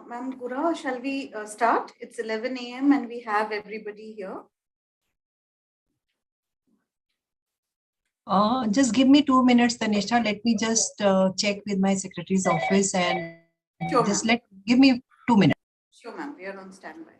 Ma'am Gura, shall we start? It's 11 a.m. and we have everybody here. Just give me 2 minutes, Tanisha. Let me just check with my secretary's office and Sure, just give me 2 minutes. Sure, ma'am. We are on standby.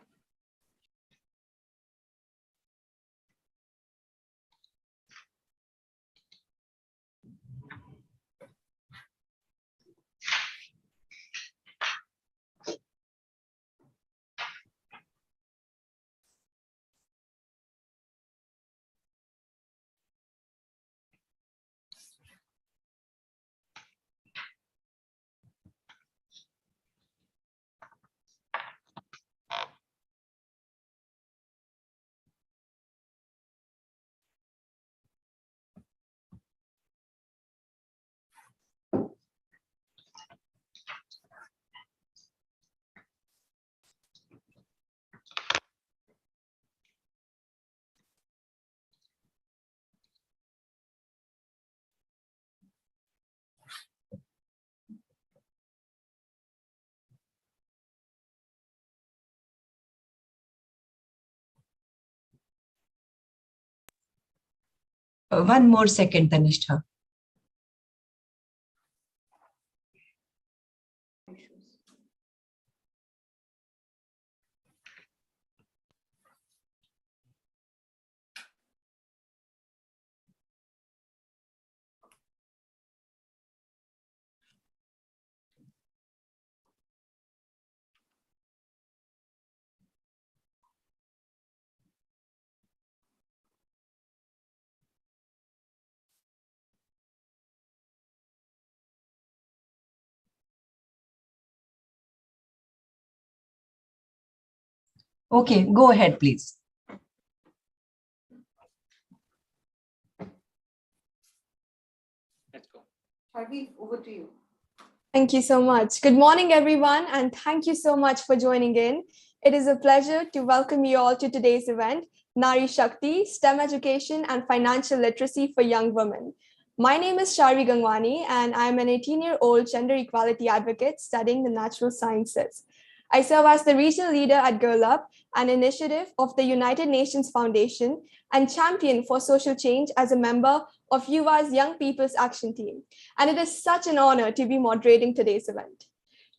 One more second, Tanisha. Okay, go ahead, please. Let's go. Harvey, over to you. Thank you so much. Good morning, everyone, and thank you so much for joining in. It is a pleasure to welcome you all to today's event, Nari Shakti, STEM Education and Financial Literacy for Young Women. My name is Shari Gangwani, and I'm an 18-year-old gender equality advocate studying the natural sciences. I serve as the regional leader at Girl Up, an initiative of the United Nations Foundation, and champion for social change as a member of YuWaah's Young People's Action Team. And it is such an honor to be moderating today's event.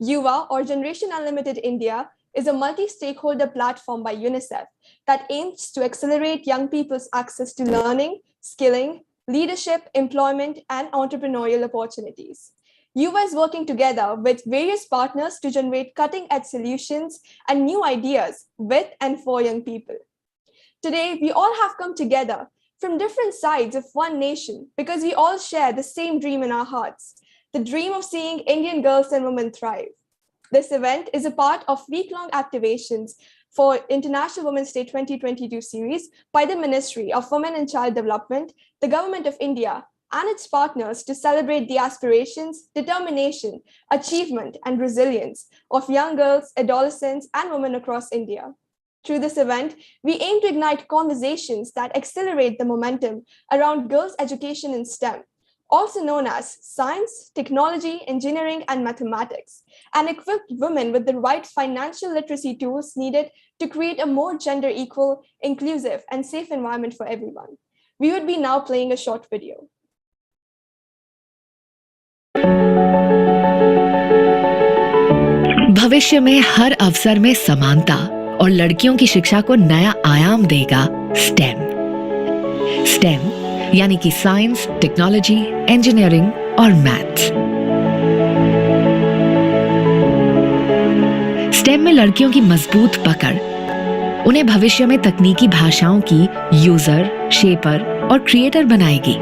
YuWaah, or Generation Unlimited India, is a multi-stakeholder platform by UNICEF that aims to accelerate young people's access to learning, skilling, leadership, employment, and entrepreneurial opportunities. YuWaah is working together with various partners to generate cutting-edge solutions and new ideas with and for young people. Today, we all have come together from different sides of one nation because we all share the same dream in our hearts, the dream of seeing Indian girls and women thrive. This event is a part of week-long activations for International Women's Day 2022 series by the Ministry of Women and Child Development, the Government of India, and its partners to celebrate the aspirations, determination, achievement, and resilience of young girls, adolescents, and women across India. Through this event, we aim to ignite conversations that accelerate the momentum around girls' education in STEM, also known as science, technology, engineering, and mathematics, and equip women with the right financial literacy tools needed to create a more gender equal, inclusive, and safe environment for everyone. We would be now playing a short video. भविष्य में हर अवसर में समानता और लड़कियों की शिक्षा को नया आयाम देगा स्टेम। स्टेम यानी कि साइंस, टेक्नोलॉजी, इंजीनियरिंग और मैथ्स। स्टेम में लड़कियों की मजबूत पकड़ उन्हें भविष्य में तकनीकी भाषाओं की यूजर, शेपर और क्रिएटर बनाएगी,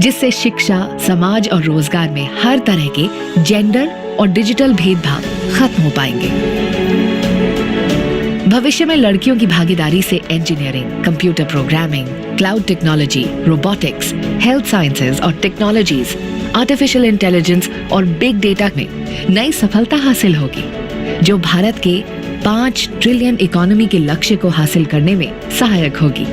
जिससे शिक्षा, समाज और रोजगार में हर तरह के जेंडर और डिजिटल भेदभाव खत्म हो पाएंगे। भविष्य में लड़कियों की भागीदारी से engineering, computer programming, cloud technology, robotics, health sciences और टेक्नोलॉजीज, आर्टिफिशियल इंटेलिजेंस और बिग डेटा में नई सफलता हासिल होगी, जो भारत के 5 ट्रिलियन इकोनॉमी के लक्ष्य को हासिल करने में सहायक होगी।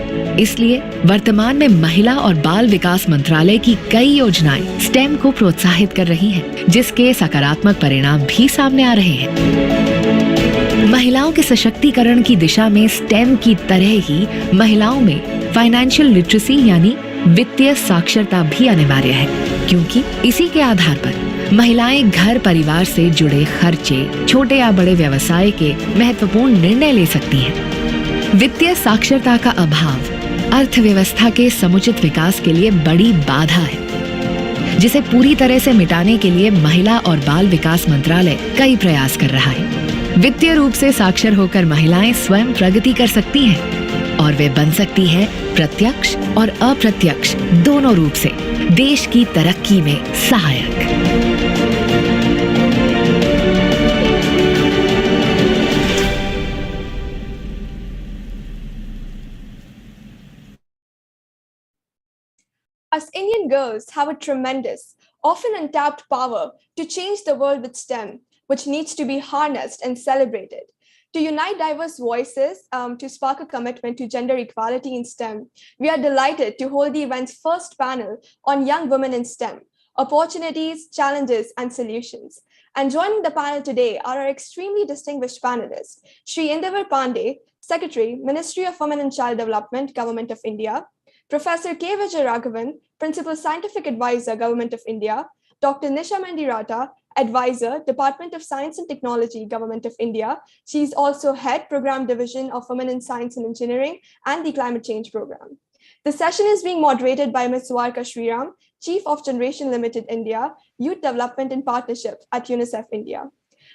इसलिए वर्तमान में महिला और बाल विकास मंत्रालय की कई योजनाएं स्टेम को प्रोत्साहित कर रही हैं, जिसके सकारात्मक परिणाम भी सामने आ रहे हैं। महिलाओं के सशक्तिकरण की दिशा में स्टेम की तरह ही महिलाओं में फाइनेंशियल लिटरेसी यानी वित्तीय साक्षरता भी अनिवार्य है, क्योंकि इसी के आधार पर महिलाएं घर परिवार से जुड़े खर्चे, छोटे या बड़े व्यवसाय के महत्वपूर्ण निर्णय ले सकती हैं। वित्तीय साक्षरता का अभाव अर्थव्यवस्था के समुचित विकास के लिए बड़ी बाधा है, जिसे पूरी तरह से मिटाने के लिए महिला और बाल विकास मंत्रालय कई प्रयास कर रहा है। वित्तीय रूप से साक्षर होकर महिलाएं स्वयं प्रगति कर सकती हैं और वे बन सकती हैं प्रत्यक्ष और अप्रत्यक्ष दोनों रूप से देश की तरक्की में सहायक। Us Indian girls have a tremendous, often untapped power to change the world with STEM, which needs to be harnessed and celebrated. To unite diverse voices, to spark a commitment to gender equality in STEM, we are delighted to hold the event's first panel on young women in STEM, opportunities, challenges, and solutions. And joining the panel today are our extremely distinguished panelists, Shri Indavar Pandey, Secretary, Ministry of Women and Child Development, Government of India, Professor K. Vijay Raghavan, Principal Scientific Advisor, Government of India, Dr. Nisha Mandirata, Advisor, Department of Science and Technology, Government of India. She's also Head Program Division of Women in Science and Engineering and the Climate Change Program. The session is being moderated by Ms. Swarka Sriram, Chief of Generation Limited India, Youth Development and Partnership at UNICEF India.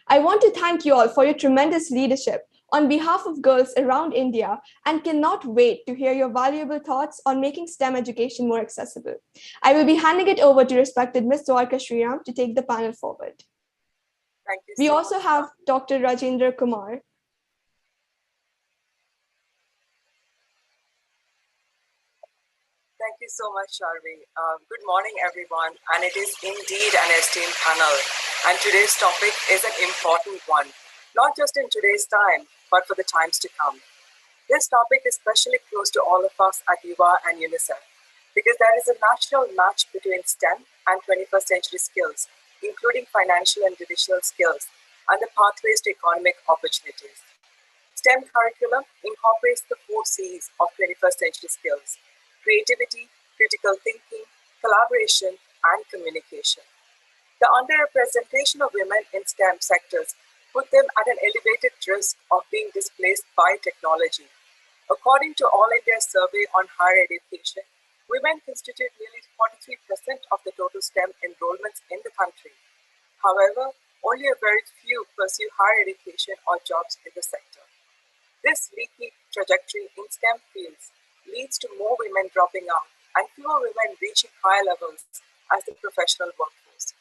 I want to thank you all for your tremendous leadership on behalf of girls around India and cannot wait to hear your valuable thoughts on making STEM education more accessible. I will be handing it over to respected Ms. Swarka Sriram to take the panel forward. Thank you. We also have Dr. Darjendra Kumar. Thank you so much, Sharvi. Good morning, everyone. And it is indeed an esteemed panel. And today's topic is an important one, not just in today's time, but for the times to come. This topic is especially close to all of us at YuWaah and UNICEF, because there is a natural match between STEM and 21st century skills, including financial and digital skills, and the pathways to economic opportunities. STEM curriculum incorporates the 4 C's of 21st century skills: creativity, critical thinking, collaboration, and communication. The underrepresentation of women in STEM sectors put them at an elevated risk of being displaced by technology. According to All India Survey on Higher Education, women constitute nearly 43% of the total STEM enrollments in the country. However, only a very few pursue higher education or jobs in the sector. This leaky trajectory in STEM fields leads to more women dropping out and fewer women reaching higher levels as the professional workforce.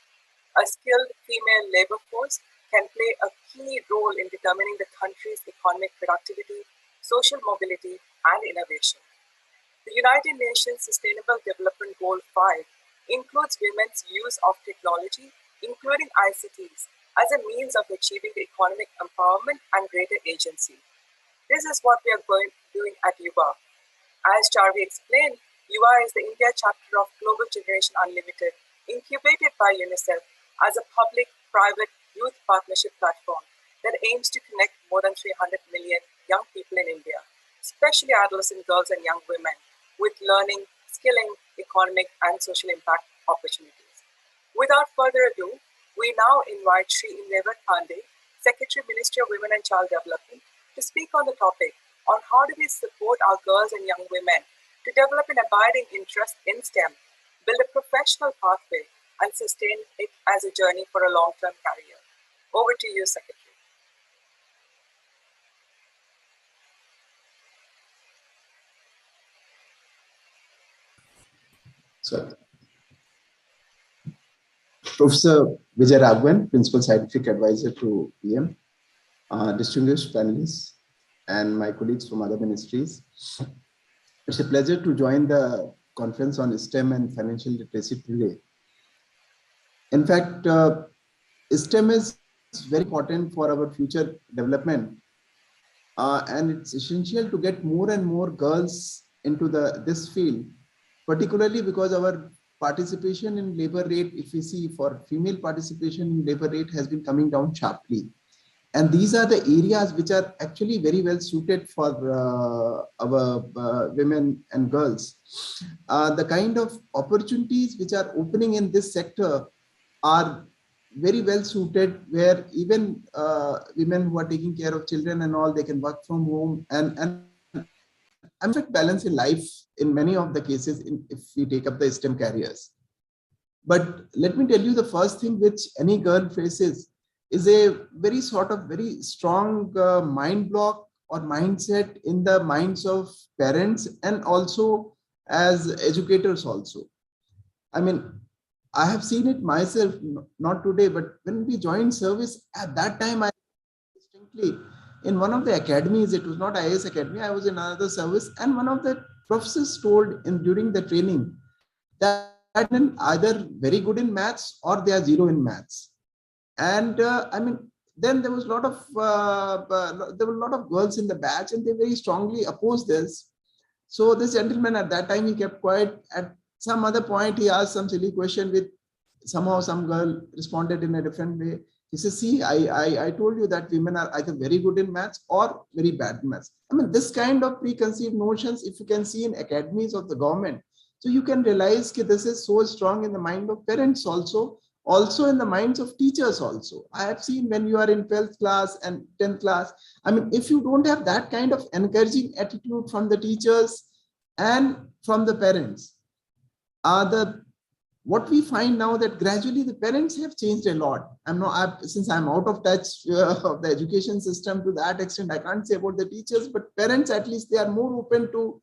A skilled female labor force can play a key role in determining the country's economic productivity, social mobility, and innovation. The United Nations Sustainable Development Goal 5 includes women's use of technology, including ICTs, as a means of achieving economic empowerment and greater agency. This is what we are doing at YuWaah. As Charvi explained, YuWaah is the India chapter of Global Generation Unlimited, incubated by UNICEF as a public-private youth partnership platform that aims to connect more than 300 million young people in India, especially adolescent girls and young women, with learning, skilling, economic and social impact opportunities. Without further ado, we now invite Shri Indavar Pandey, Secretary, Ministry of Women and Child Development, to speak on the topic on how do we support our girls and young women to develop an abiding interest in STEM, build a professional pathway, and sustain it as a journey for a long-term career. Over to you, Secretary. So, Professor Vijay Raghavan, Principal Scientific Advisor to PM, distinguished panelists, and my colleagues from other ministries. It's a pleasure to join the conference on STEM and financial literacy today. In fact, STEM is very important for our future development and it's essential to get more and more girls into this field, particularly because our participation in labor rate, if we see for female participation in labor rate, has been coming down sharply. And these are the areas which are actually very well suited for our women and girls. The kind of opportunities which are opening in this sector are very well suited, where even women who are taking care of children and all, they can work from home, and I'm sure balance in life in many of the cases if we take up the STEM careers. But let me tell you, the first thing which any girl faces is a very strong mind block or mindset in the minds of parents and also as educators also. I mean, I have seen it myself, not today, but when we joined service at that time, I distinctly in one of the academies, it was not IAS Academy, I was in another service, and one of the professors told during the training that either very good in maths or they are zero in maths. And I mean, then there was a lot of girls in the batch, and they very strongly opposed this. So this gentleman at that time, he kept quiet. At some other point, he asked some silly question with somehow some girl responded in a different way. He says, see, I told you that women are either very good in maths or very bad in maths. I mean, this kind of preconceived notions, if you can see in academies of the government, so you can realize that this is so strong in the mind of parents also in the minds of teachers also. I have seen when you are in 12th class and 10th class, I mean, if you don't have that kind of encouraging attitude from the teachers and from the parents, what we find now that gradually the parents have changed a lot. Since I'm out of touch of the education system to that extent, I can't say about the teachers, but parents, at least they are more open to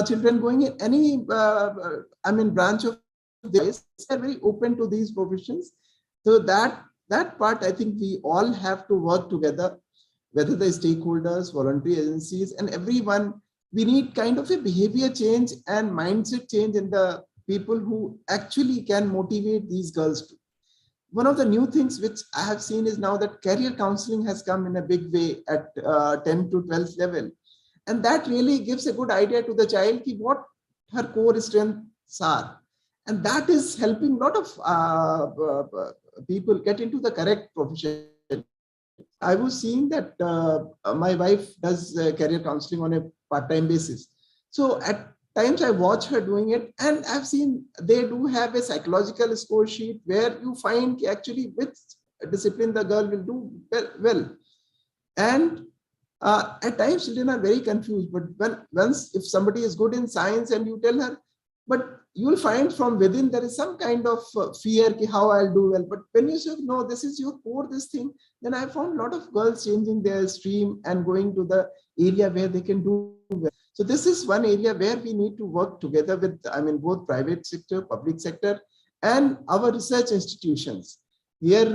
children going in any, branch of this, are very open to these professions. So that part, I think we all have to work together, whether the stakeholders, voluntary agencies, and everyone. We need kind of a behavior change and mindset change in the people who actually can motivate these girls to. One of the new things which I have seen is now that career counseling has come in a big way at 10 to 12th level. And that really gives a good idea to the child what her core strengths are. And that is helping a lot of people get into the correct profession. I was seeing that my wife does career counseling on a part-time basis. So at times I watch her doing it, and I've seen they do have a psychological score sheet where you find actually which discipline the girl will do well. And at times children are very confused, but if somebody is good in science and you tell her, but you will find from within there is some kind of fear how I'll do well. But when you say, no, this is your core, this thing, then I found a lot of girls changing their stream and going to the area where they can do well. So this is one area where we need to work together with, both private sector, public sector, and our research institutions. Here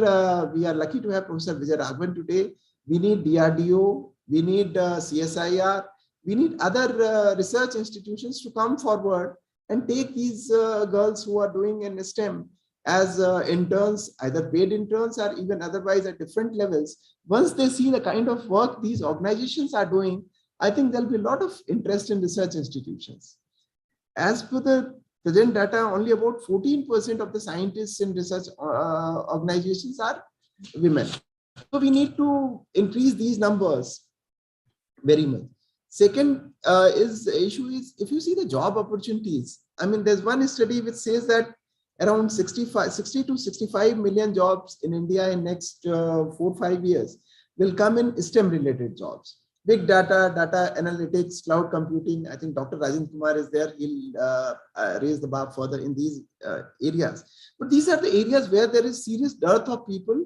we are lucky to have Professor Vijay Raghavan today. We need DRDO, we need CSIR, we need other research institutions to come forward and take these girls who are doing in STEM as interns, either paid interns or even otherwise at different levels. Once they see the kind of work these organizations are doing, I think there'll be a lot of interest in research institutions. As per the present data, only about 14% of the scientists in research organizations are women. So we need to increase these numbers very much. Second issue is if you see the job opportunities. There's one study which says that around 60 to 65 million jobs in India in next 4-5 years will come in STEM related jobs. Big data, data analytics, cloud computing. I think Dr. Darjendra Kumar is there. He'll raise the bar further in these areas. But these are the areas where there is serious dearth of people,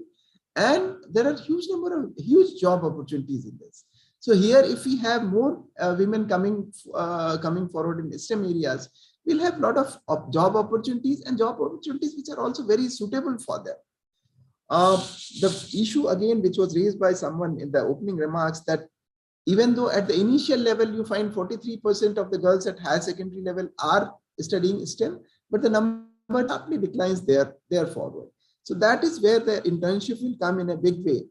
and there are huge job opportunities in this. So here, if we have more women coming forward in STEM areas, we'll have a lot of job opportunities, and job opportunities which are also very suitable for them. The issue again, which was raised by someone in the opening remarks, that even though at the initial level you find 43% of the girls at higher secondary level are studying STEM, but the number sharply declines there forward. So that is where the internship will come in a big way.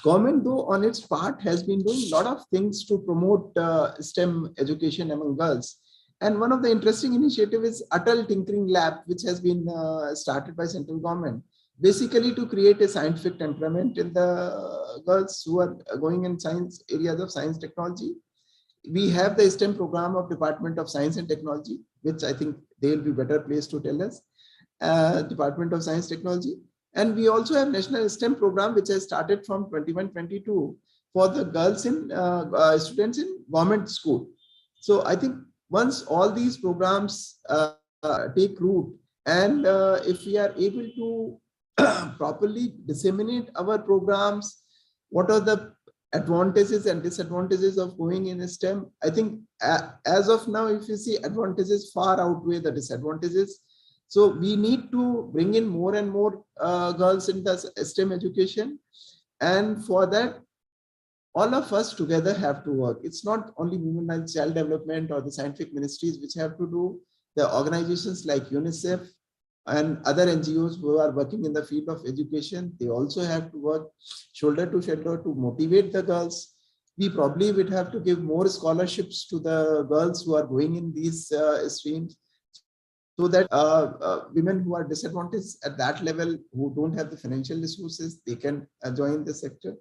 Government, though, on its part, has been doing a lot of things to promote STEM education among girls. And one of the interesting initiatives is Atal Tinkering Lab, which has been started by central government, basically to create a scientific temperament in the girls who are going in science areas of science technology. We have the STEM program of Department of Science and Technology, which I think they will be better placed to tell us, Department of Science Technology. And we also have National STEM program, which has started from 21-22 for the girls in students in government school. So I think once all these programs take root, and if we are able to properly disseminate our programs, what are the advantages and disadvantages of going in STEM? I think as of now, if you see, advantages far outweigh the disadvantages. So we need to bring in more and more girls in the STEM education. And for that, all of us together have to work. It's not only women and child development or the scientific ministries which have to do. The organizations like UNICEF and other NGOs who are working in the field of education, they also have to work shoulder to shoulder to motivate the girls. We probably would have to give more scholarships to the girls who are going in these streams, so that women who are disadvantaged at that level, who don't have the financial resources, they can join the sector.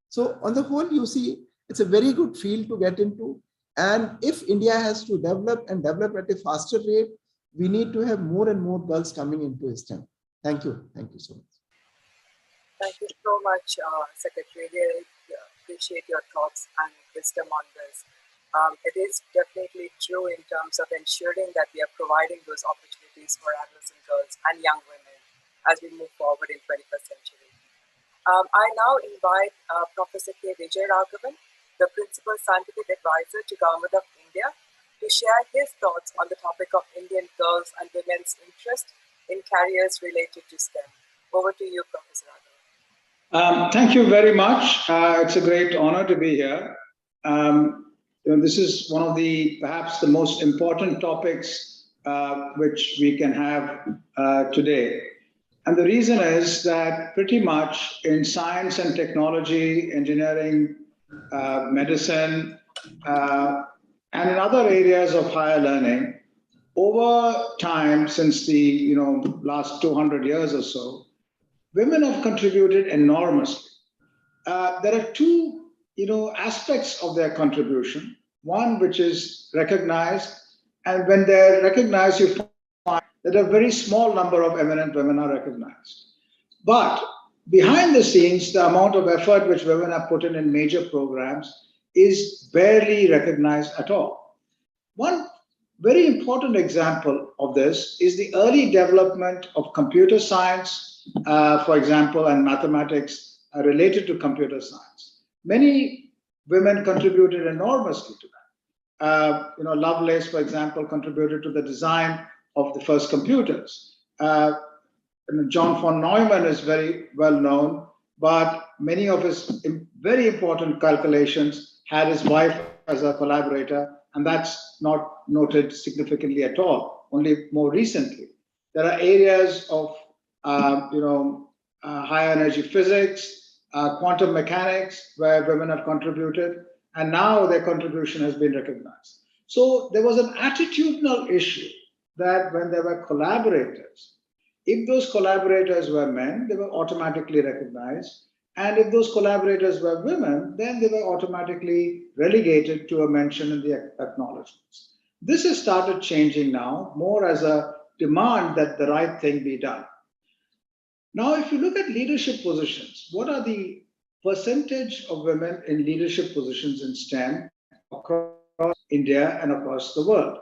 So on the whole, you see, it's a very good field to get into. And if India has to develop and develop at a faster rate, we need to have more and more girls coming into STEM. Thank you. Thank you so much. Thank you so much, Secretary. Really appreciate your thoughts and wisdom on this. It is definitely true in terms of ensuring that we are providing those opportunities for adolescent girls and young women as we move forward in 21st century. I now invite Professor K. Vijay Raghavan, the Principal Scientific Advisor to Government of India, to share his thoughts on the topic of Indian girls and women's interest in careers related to STEM. Over to you, Professor Raghavan. Thank you very much. It's a great honor to be here. This is one of the perhaps the most important topics which we can have today. And the reason is that pretty much in science and technology, engineering, medicine, and in other areas of higher learning, over time, since the last 200 years or so, women have contributed enormously. There are two aspects of their contribution. One which is recognized, and when they're recognized, you find that a very small number of eminent women are recognized. But behind the scenes, the amount of effort which women have put in major programs is barely recognized at all. One very important example of this is the early development of computer science, for example, and mathematics related to computer science. Many women contributed enormously to that. Lovelace, for example, contributed to the design of the first computers. John von Neumann is very well known, but many of his very important calculations had his wife as a collaborator, and that's not noted significantly at all, only more recently. There are areas of high energy physics, quantum mechanics, where women have contributed, and now their contribution has been recognized. So there was an attitudinal issue that when there were collaborators, if those collaborators were men, they were automatically recognized. And if those collaborators were women, then they were automatically relegated to a mention in the acknowledgements. This has started changing now, more as a demand that the right thing be done. Now, if you look at leadership positions, what are the percentage of women in leadership positions in STEM across India and across the world?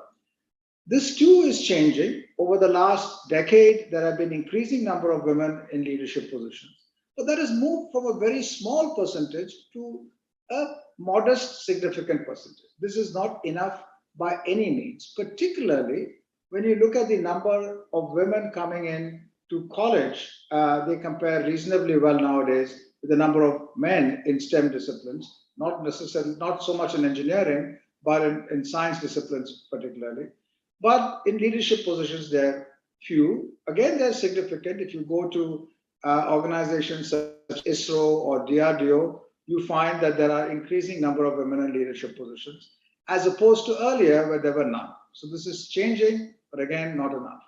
This too is changing. Over the last decade, there have been increasing number of women in leadership positions. But that has moved from a very small percentage to a modest, significant percentage. This is not enough by any means, particularly when you look at the number of women coming in to college. They compare reasonably well nowadays with the number of men in STEM disciplines, not necessarily, not so much in engineering, but in science disciplines particularly. But in leadership positions, they're few. Again, they're significant. If you go to organizations such as ISRO or DRDO, you find that there are increasing number of women in leadership positions, as opposed to earlier where there were none. So this is changing, but again, not enough.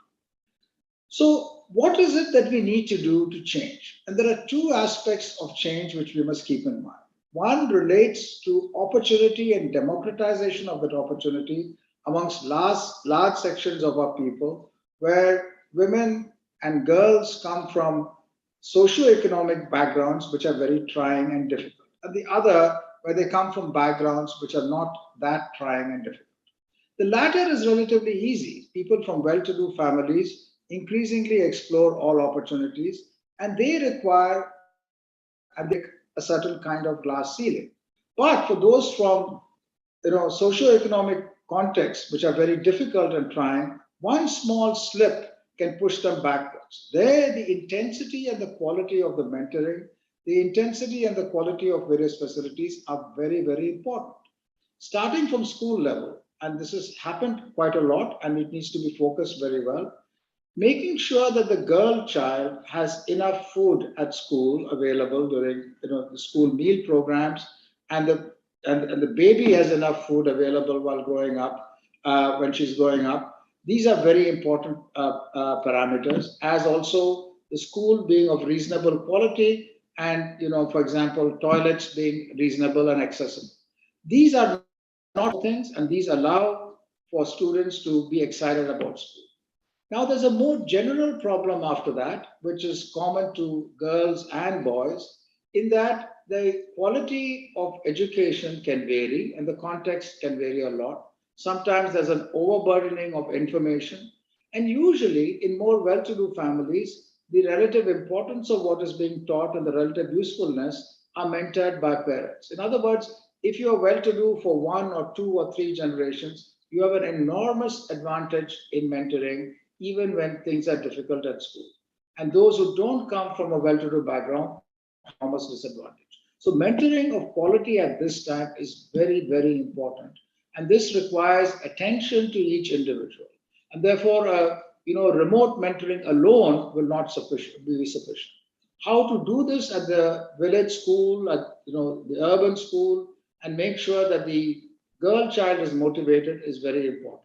So what is it that we need to do to change? And there are two aspects of change which we must keep in mind. One relates to opportunity and democratization of that opportunity amongst large sections of our people, where women and girls come from socioeconomic backgrounds which are very trying and difficult. And the other, where they come from backgrounds which are not that trying and difficult. The latter is relatively easy. People from well-to-do families increasingly explore all opportunities, and they require a certain kind of glass ceiling. But for those from socioeconomic contexts which are very difficult and trying, one small slip can push them backwards. There, the intensity and the quality of the mentoring, the intensity and the quality of various facilities are very, very important. Starting from school level, and this has happened quite a lot, and it needs to be focused very well, making sure that the girl child has enough food at school available during the school meal programs, and the baby has enough food available while growing up, when she's growing up. These are very important parameters, as also the school being of reasonable quality and, for example, toilets being reasonable and accessible. These are not things, and these allow for students to be excited about school. Now, there's a more general problem after that, which is common to girls and boys, in that the quality of education can vary and the context can vary a lot. Sometimes there's an overburdening of information, and usually in more well-to-do families, the relative importance of what is being taught and the relative usefulness are mentored by parents. In other words, if you are well-to-do for 1 or 2 or 3 generations, you have an enormous advantage in mentoring, even when things are difficult at school. And those who don't come from a well-to-do background, enormous disadvantage. So mentoring of quality at this time is very, very important. And this requires attention to each individual. And therefore, remote mentoring alone will not be sufficient. How to do this at the village school, at the urban school, and make sure that the girl child is motivated is very important.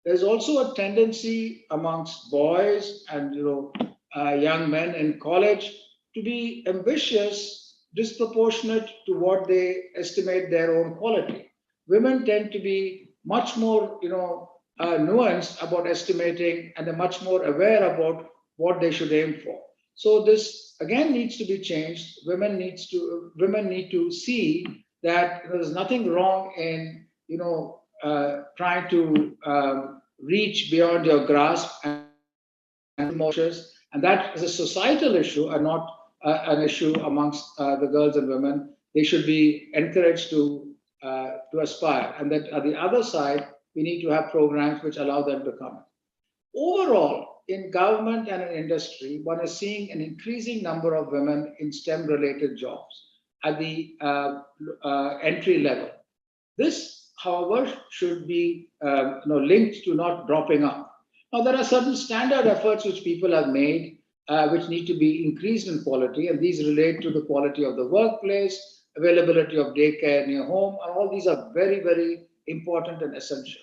There's also a tendency amongst boys and young men in college to be ambitious, disproportionate to what they estimate their own quality. Women tend to be much more nuanced about estimating, and they're much more aware about what they should aim for. So this again needs to be changed. Women need to see that there's nothing wrong in trying to reach beyond your grasp and emotions, and that is a societal issue and not an issue amongst the girls and women. They should be encouraged to aspire, and that at the other side, we need to have programs which allow them to come. Overall, in government and in industry, one is seeing an increasing number of women in STEM-related jobs at the entry level. This, however, should be linked to not dropping out. Now, there are certain standard efforts which people have made, which need to be increased in quality, and these relate to the quality of the workplace, availability of daycare near home, and all these are very, very important and essential.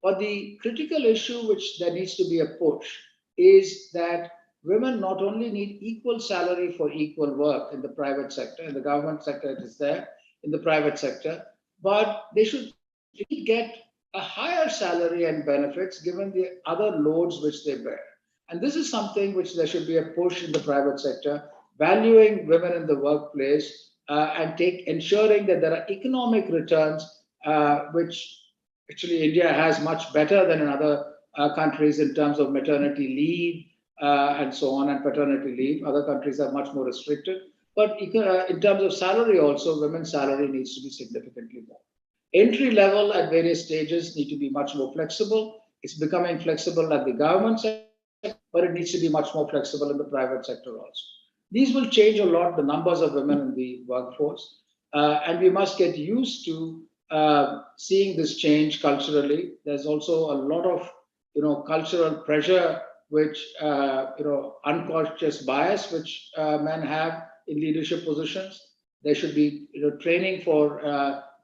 But the critical issue which there needs to be a push is that women not only need equal salary for equal work in the private sector, in the government sector it is there, in the private sector, but they should get a higher salary and benefits given the other loads which they bear. And this is something which there should be a push in the private sector, valuing women in the workplace and ensuring that there are economic returns, which actually India has much better than in other countries in terms of maternity leave and so on, and paternity leave. Other countries are much more restricted. But in terms of salary also, women's salary needs to be significantly more. Entry level at various stages need to be much more flexible. It's becoming flexible at the government sector, but it needs to be much more flexible in the private sector also. These will change a lot the numbers of women in the workforce, and we must get used to seeing this change culturally. There's also a lot of cultural pressure, which unconscious bias which men have in leadership positions. There should be training for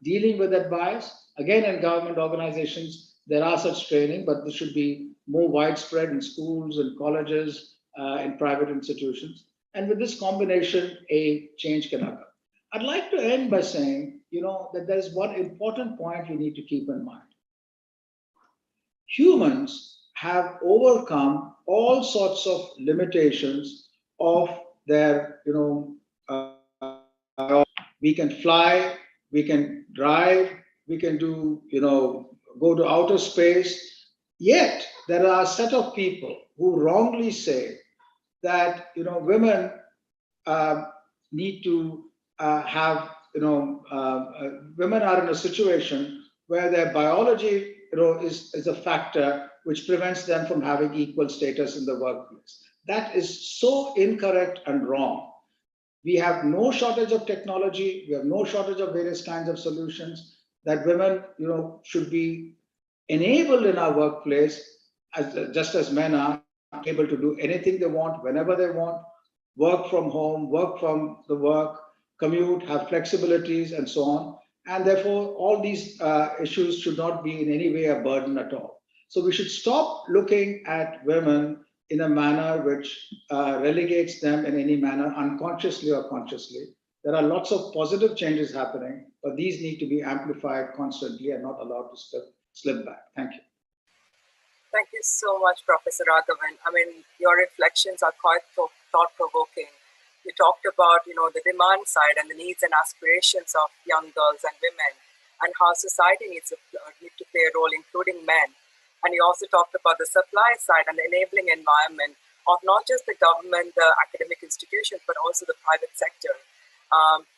dealing with that bias. Again, in government organizations, there are such training, but this should be more widespread in schools and colleges, in private institutions. And with this combination, a change can occur. I'd like to end by saying, that there's one important point you need to keep in mind. Humans have overcome all sorts of limitations of their, we can fly, we can drive, we can do, go to outer space. Yet there are a set of people who wrongly say that, women need to have, women are in a situation where their biology, is a factor which prevents them from having equal status in the workplace. That is so incorrect and wrong. We have no shortage of technology. We have no shortage of various kinds of solutions that women, should be enabled in our workplace, just as men are able to do anything they want, whenever they want, work from home, work from the work, commute, have flexibilities, and so on. And therefore, all these issues should not be in any way a burden at all. So we should stop looking at women in a manner which relegates them in any manner, unconsciously or consciously. There are lots of positive changes happening, but these need to be amplified constantly and not allowed to slip back. Thank you. Thank you so much, Professor Raghavan. I mean, your reflections are quite thought-provoking. You talked about, the demand side and the needs and aspirations of young girls and women, and how society needs to play a role, including men. And you also talked about the supply side and the enabling environment of not just the government, the academic institutions, but also the private sector.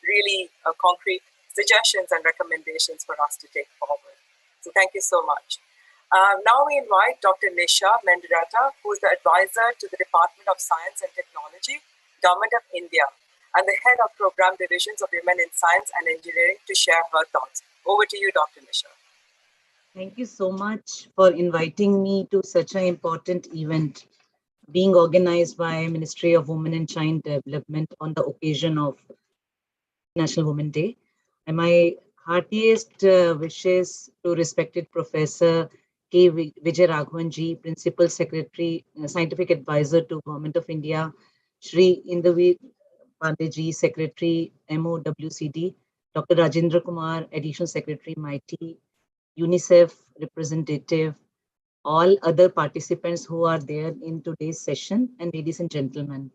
Really concrete suggestions and recommendations for us to take forward. So thank you so much. Now we invite Dr. Nisha Mendirata, who is the advisor to the Department of Science and Technology, Government of India, and the head of program divisions of Women in Science and Engineering, to share her thoughts. Over to you, Dr. Nisha. Thank you so much for inviting me to such an important event being organized by Ministry of Women and Child Development on the occasion of National Women's Day. And my heartiest wishes to respected Professor K. Vijay Raghavan ji, Principal Secretary, Scientific Advisor to Government of India, Shri Indavi Pandey ji, Secretary, MOWCD, Dr. Darjendra Kumar, Additional Secretary, MIT, UNICEF representative, all other participants who are there in today's session, and ladies and gentlemen.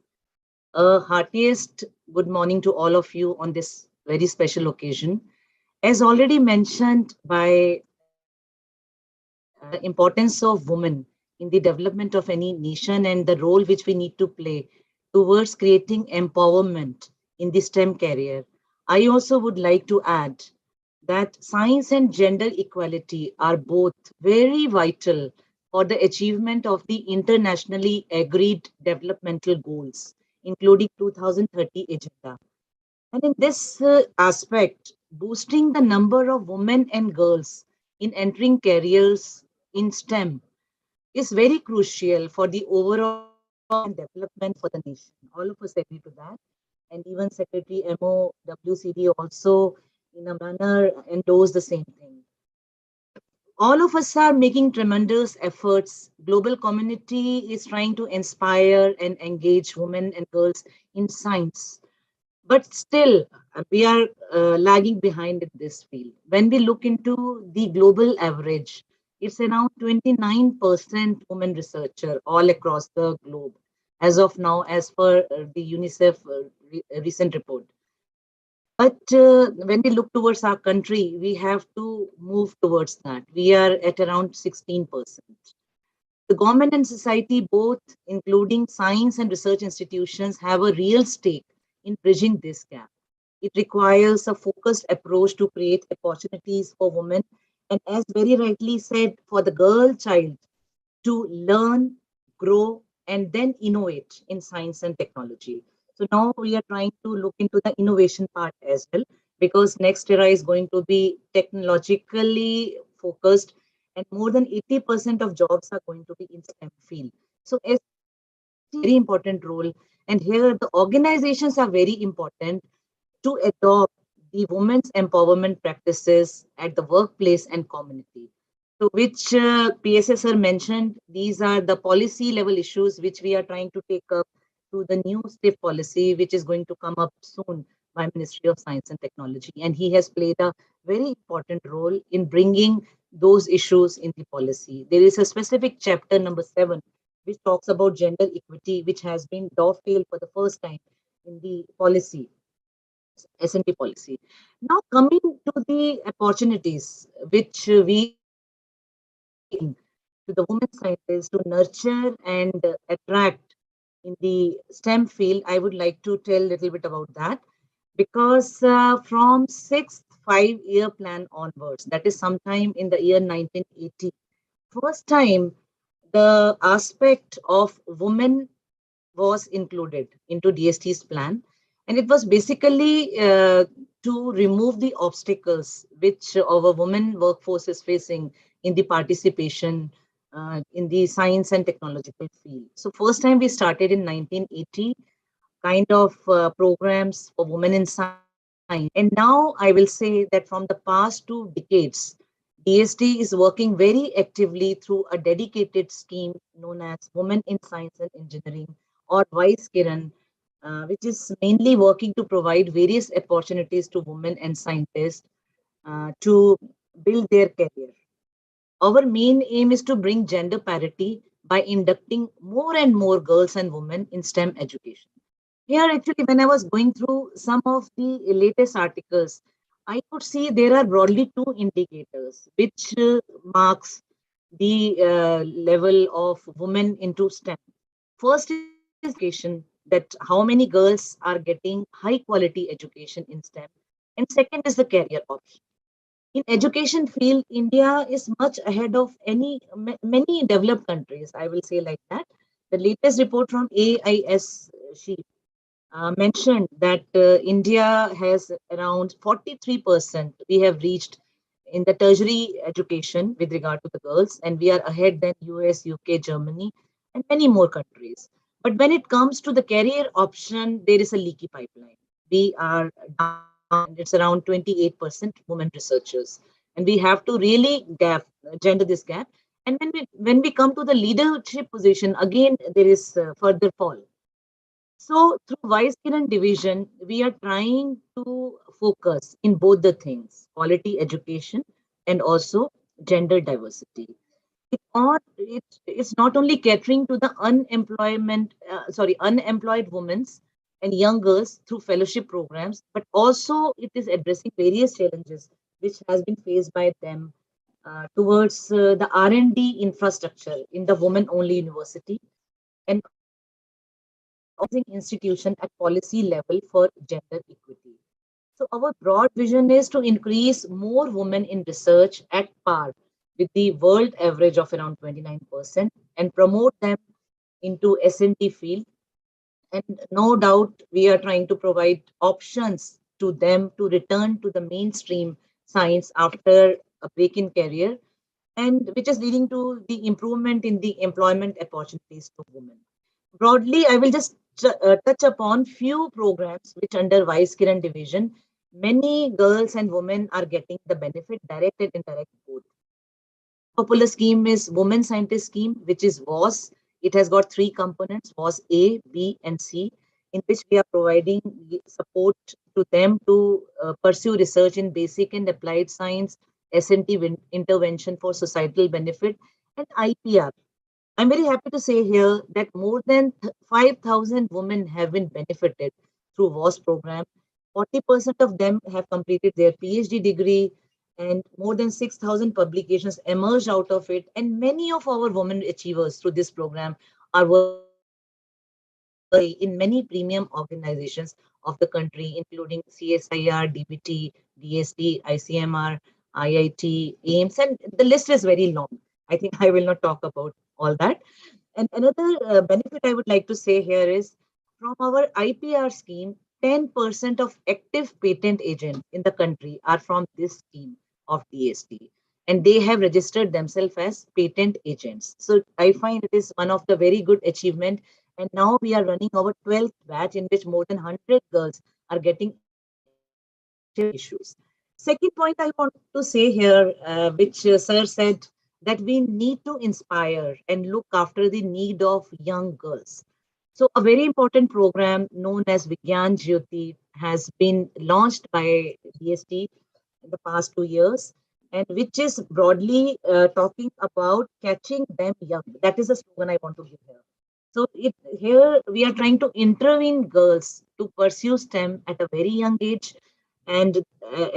A heartiest good morning to all of you on this very special occasion. As already mentioned by the importance of women in the development of any nation and the role which we need to play towards creating empowerment in the STEM career, I also would like to add that science and gender equality are both very vital for the achievement of the internationally agreed developmental goals, including 2030 agenda. And in this aspect, boosting the number of women and girls in entering careers in STEM is very crucial for the overall development for the nation. All of us agree to that. And even Secretary MOWCD also in a manner endorse the same thing. All of us are making tremendous efforts. Global community is trying to inspire and engage women and girls in science. But still, we are lagging behind in this field. When we look into the global average, it's around 29% women researcher all across the globe, as of now, as per the UNICEF recent report. But when we look towards our country, we have to move towards that. We are at around 16%. The government and society, both including science and research institutions, have a real stake in bridging this gap. It requires a focused approach to create opportunities for women, and as very rightly said, for the girl child to learn, grow, and then innovate in science and technology. So now we are trying to look into the innovation part as well, because next era is going to be technologically focused, and more than 80% of jobs are going to be in STEM field. So it's a very important role. And here the organizations are very important. to adopt the women's empowerment practices at the workplace and community. So which PSS sir mentioned, these are the policy level issues which we are trying to take up to the new STIP policy, which is going to come up soon by Ministry of Science and Technology. And he has played a very important role in bringing those issues in the policy. There is a specific chapter number 7, which talks about gender equity, which has been dovetailed for the first time in the policy, S&T policy. Now coming to the opportunities which we to the women scientists to nurture and attract in the STEM field, I would like to tell a little bit about that, because from 6th 5-year plan onwards, that is sometime in the year 1980, first time the aspect of women was included into DST's plan. And it was basically to remove the obstacles which our women workforce is facing in the participation in the science and technological field. So first time we started in 1980, kind of programs for women in science. And now I will say that from the past 2 decades, DST is working very actively through a dedicated scheme known as Women in Science and Engineering, or Vice Kiran, which is mainly working to provide various opportunities to women and scientists to build their career. Our main aim is to bring gender parity by inducting more and more girls and women in STEM education. Here, actually, when I was going through some of the latest articles, I could see there are broadly 2 indicators which marks the level of women into STEM. First is education, that how many girls are getting high quality education in STEM. And second is the career option. In education field, India is much ahead of many developed countries, I will say like that. The latest report from AIS mentioned that India has around 43%. We have reached in the tertiary education with regard to the girls, and we are ahead than US, UK, Germany, and many more countries. But when it comes to the career option, there is a leaky pipeline. We are down, it's around 28% women researchers, and we have to really gender this gap. And when we come to the leadership position, again there is further fall. So through Vice Kiran division, we are trying to focus in both the things, quality education and also gender diversity. It's not only catering to the unemployed women and young girls through fellowship programs, but also it is addressing various challenges which has been faced by them towards the R&D infrastructure in the women-only university, and institution at policy level for gender equity. So our broad vision is to increase more women in research at par with the world average of around 29% and promote them into S&T field. And no doubt we are trying to provide options to them to return to the mainstream science after a break in career, and which is leading to the improvement in the employment opportunities for women. Broadly, I will just touch upon few programs which under Vice Kiran division, many girls and women are getting the benefit, direct and indirect both. Popular scheme is Women Scientist Scheme, which is WAS. It has got 3 components, WAS A, B, and C, in which we are providing support to them to pursue research in basic and applied science, S&T intervention for societal benefit, and IPR. I'm very happy to say here that more than 5,000 women have been benefited through WAS program. 40% of them have completed their PhD degree, and more than 6,000 publications emerged out of it. And many of our women achievers through this program are working in many premium organizations of the country, including CSIR, DBT, DST, ICMR, IIT, AIMS, and the list is very long. I think I will not talk about all that. And another benefit I would like to say here is from our IPR scheme, 10% of active patent agents in the country are from this scheme of DST, and they have registered themselves as patent agents. So I find it is one of the very good achievement. And now we are running our 12th batch in which more than 100 girls are getting issues. Second point I want to say here, which sir said, that we need to inspire and look after the need of young girls. So a very important program known as Vigyan Jyoti has been launched by DST in the past 2 years, and which is broadly talking about catching them young. That is the slogan I want to give here. So here we are trying to intervene girls to pursue STEM at a very young age. And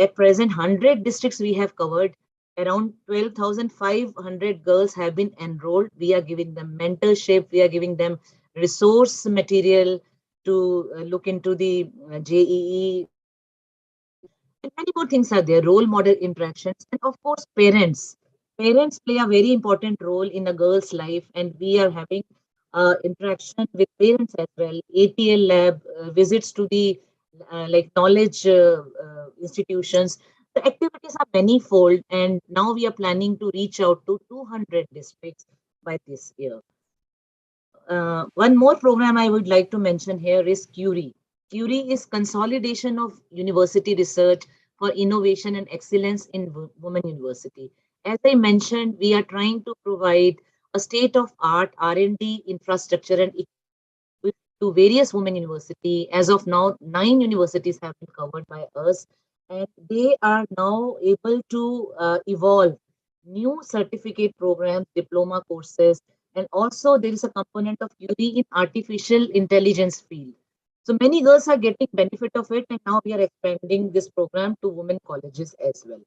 at present, 100 districts we have covered. Around 12,500 girls have been enrolled. We are giving them mentorship. We are giving them resource material to look into the JEE. And many more things are there, role model interactions. And of course, parents. Parents play a very important role in a girl's life. And we are having interaction with parents as well. ATL lab, visits to the like knowledge institutions. The activities are manifold, and now we are planning to reach out to 200 districts by this year. One more program I would like to mention here is CURI. CURI is consolidation of university research for innovation and excellence in women university. As I mentioned, we are trying to provide a state-of-art R&D infrastructure and equipment to various women universities. As of now, 9 universities have been covered by us, and they are now able to evolve new certificate programs, diploma courses, and also there is a component of UD in artificial intelligence field. So many girls are getting benefit of it, and now we are expanding this program to women colleges as well.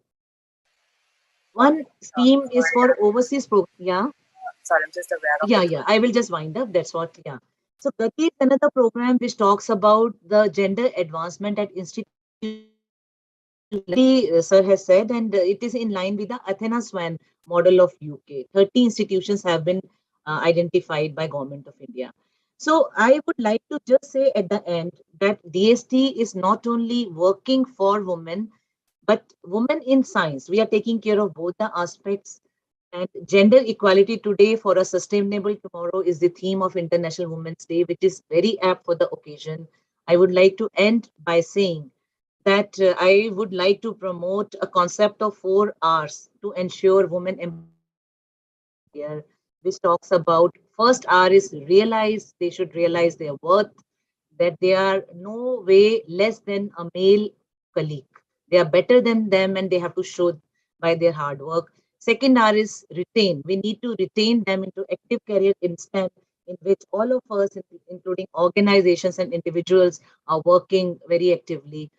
One scheme is for overseas program. Yeah. Sorry, I'm just aware of Yeah. I will just wind up. That's what. Yeah. So Gati is another program which talks about the gender advancement at institutions. Sir has said, and it is in line with the Athena Swan model of UK. 30 institutions have been identified by Government of India. So I would like to just say at the end that DST is not only working for women, but women in science. We are taking care of both the aspects. And gender equality today for a sustainable tomorrow is the theme of International Women's Day, which is very apt for the occasion. I would like to end by saying that I would like to promote a concept of 4 R's to ensure women empowerment, which talks about first R is realize, they should realize their worth, that they are no way less than a male colleague. They are better than them and they have to show by their hard work. Second R is retain. We need to retain them into active career in STEM, in which all of us, including organizations and individuals, are working very actively.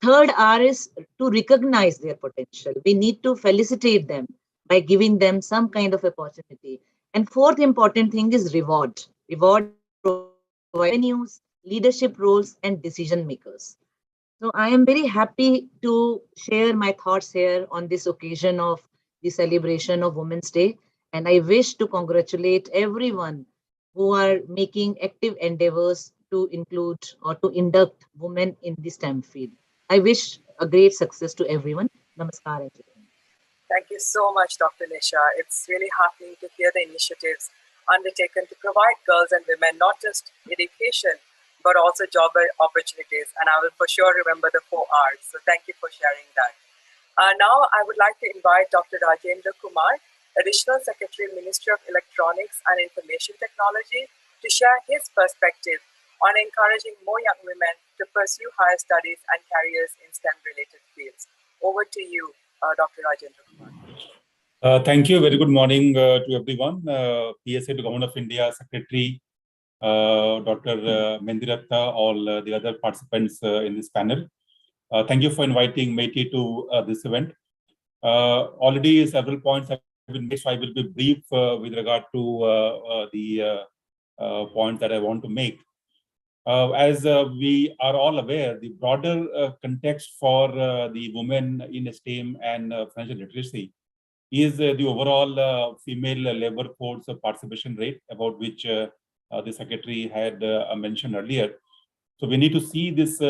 Third R is to recognize their potential. We need to felicitate them by giving them some kind of opportunity. And fourth important thing is reward. Reward revenues, leadership roles, and decision makers. So I am very happy to share my thoughts here on this occasion of the celebration of Women's Day. And I wish to congratulate everyone who are making active endeavors to include or to induct women in the STEM field. I wish a great success to everyone. Namaskar. Thank you so much, Dr. Nisha. It's really heartening to hear the initiatives undertaken to provide girls and women not just education, but also job opportunities. And I will for sure remember the 4 R's. So thank you for sharing that. Now I would like to invite Dr. Darjendra Kumar, Additional Secretary, Ministry of Electronics and Information Technology, to share his perspective on encouraging more young women to pursue higher studies and careers in STEM-related fields. Over to you, Dr. Darjendra Kumar. Thank you. Very good morning to everyone. PSA to Government of India Secretary, Dr. Mendiratta, all the other participants in this panel. Thank you for inviting METI to this event. Already several points have been made, so I will be brief with regard to the points that I want to make. As we are all aware, the broader context for the women in STEM and financial literacy is the overall female labor force participation rate, about which the Secretary had mentioned earlier. So we need to see this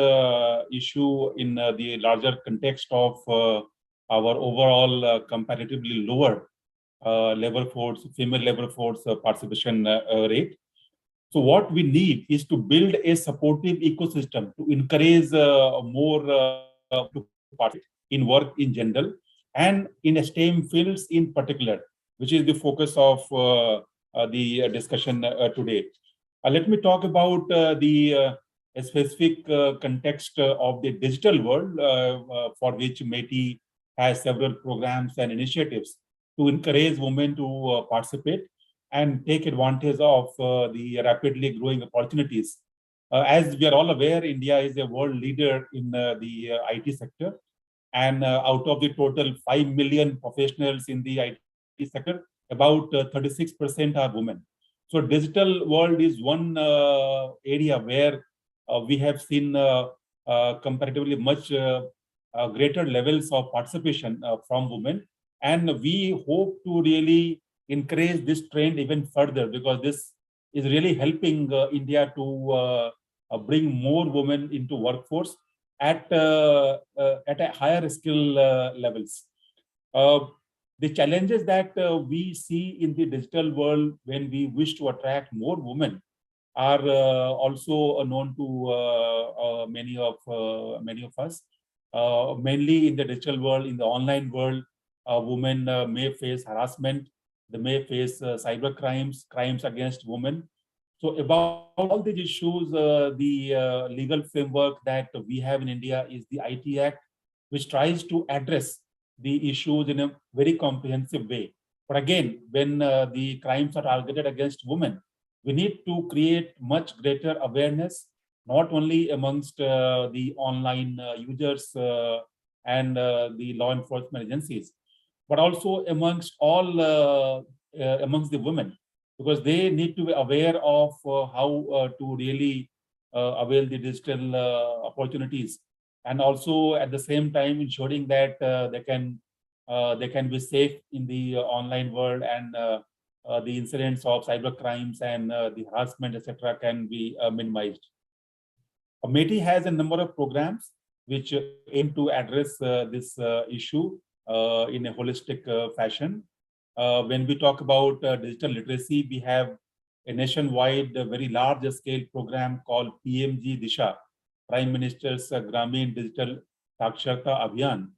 issue in the larger context of our overall comparatively lower labor force, female labor force participation rate. So what we need is to build a supportive ecosystem to encourage more to participate in work in general and in STEM fields in particular, which is the focus of the discussion today. Let me talk about the specific context of the digital world for which METI has several programs and initiatives to encourage women to participate and take advantage of the rapidly growing opportunities. As we are all aware, India is a world leader in the IT sector. And out of the total 5 million professionals in the IT sector, about 36% are women. So digital world is one area where we have seen comparatively much greater levels of participation from women. And we hope to really encourage this trend even further, because this is really helping India to bring more women into workforce at a higher skill levels. The challenges that we see in the digital world when we wish to attract more women are also known to many of us. Mainly in the digital world, in the online world, women may face harassment, they may face cyber crimes against women. So about all these issues, the legal framework that we have in India is the IT Act, which tries to address the issues in a very comprehensive way. But again, when the crimes are targeted against women, we need to create much greater awareness, not only amongst the online users and the law enforcement agencies, but also amongst all amongst the women, because they need to be aware of how to really avail the digital opportunities, and also at the same time ensuring that they can be safe in the online world, and the incidents of cyber crimes and the harassment, etc., can be minimized. METI has a number of programs which aim to address this issue in a holistic fashion. When we talk about digital literacy, we have a nationwide, very large scale program called PMG Disha, Prime Minister's Gramin Digital Saksharta Abhiyan,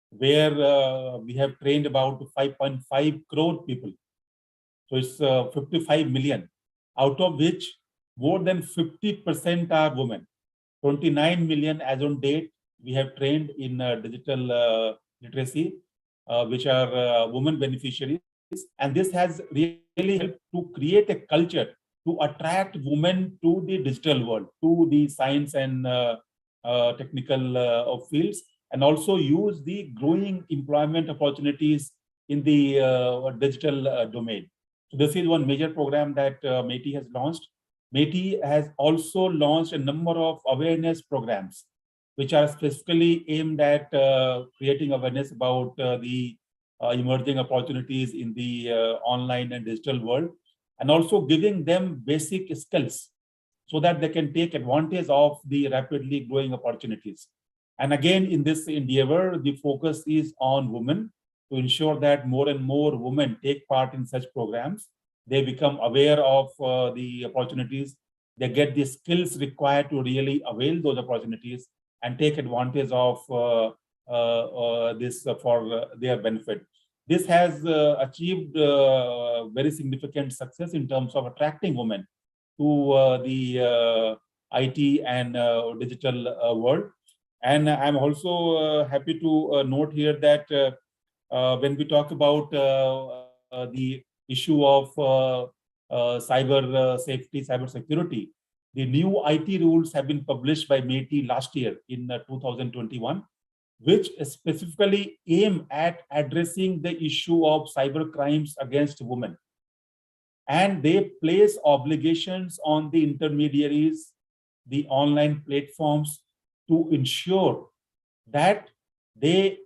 where we have trained about 5.5 crore people. So it's 55 million, out of which more than 50% are women. 29 million as on date we have trained in digital literacy, which are women beneficiaries. And this has really helped to create a culture to attract women to the digital world, to the science and technical fields, and also use the growing employment opportunities in the digital domain. So this is one major program that METI has launched. METI has also launched a number of awareness programs, which are specifically aimed at creating awareness about the emerging opportunities in the online and digital world, and also giving them basic skills so that they can take advantage of the rapidly growing opportunities. And again, in this endeavor, the focus is on women, to ensure that more and more women take part in such programs. They become aware of the opportunities, they get the skills required to really avail those opportunities and take advantage of this for their benefit. This has achieved very significant success in terms of attracting women to the IT and digital world. And I'm also happy to note here that when we talk about the issue of cyber safety, cyber security, the new IT rules have been published by METI last year in 2021, which specifically aim at addressing the issue of cyber crimes against women. And they place obligations on the intermediaries, the online platforms, to ensure that they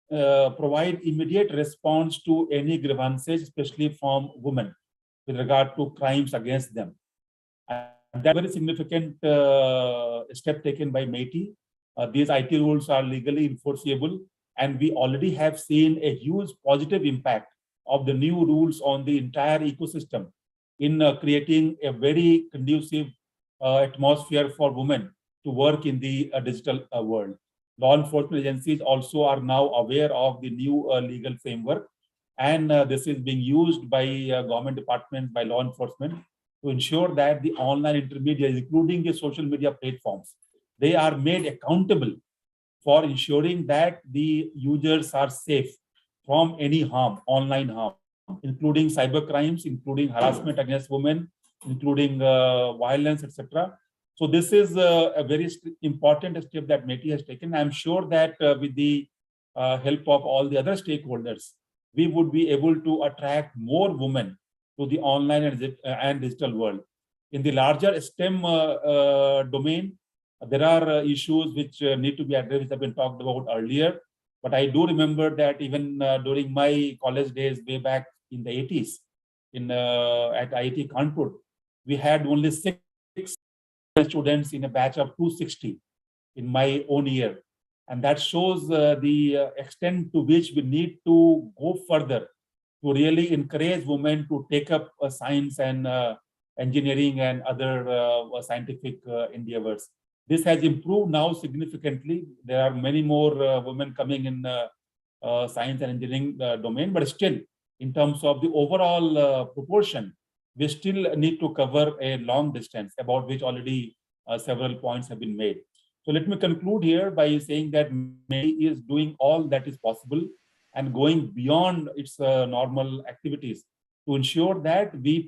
provide immediate response to any grievances, especially from women, with regard to crimes against them. And that's a very significant step taken by METI. These IT rules are legally enforceable, and we already have seen a huge positive impact of the new rules on the entire ecosystem in creating a very conducive atmosphere for women to work in the digital world. law enforcement agencies also are now aware of the new legal framework. And this is being used by government departments, by law enforcement, to ensure that the online intermediaries, including the social media platforms, they are made accountable for ensuring that the users are safe from any harm, online harm, including cyber crimes, including harassment against women, including violence, etc. So this is a very important step that METI has taken. I'm sure that with the help of all the other stakeholders, we would be able to attract more women to the online and digital world. In the larger STEM domain, there are issues which need to be addressed, which have been talked about earlier. But I do remember that even during my college days, way back in the 80s, at IIT Kanpur, we had only 6 students in a batch of 260 in my own year. And that shows the extent to which we need to go further to really encourage women to take up science and engineering and other scientific endeavors. This has improved now significantly. There are many more women coming in science and engineering domain, but still, in terms of the overall proportion, we still need to cover a long distance, about which already several points have been made. So let me conclude here by saying that METI is doing all that is possible and going beyond its normal activities to ensure that we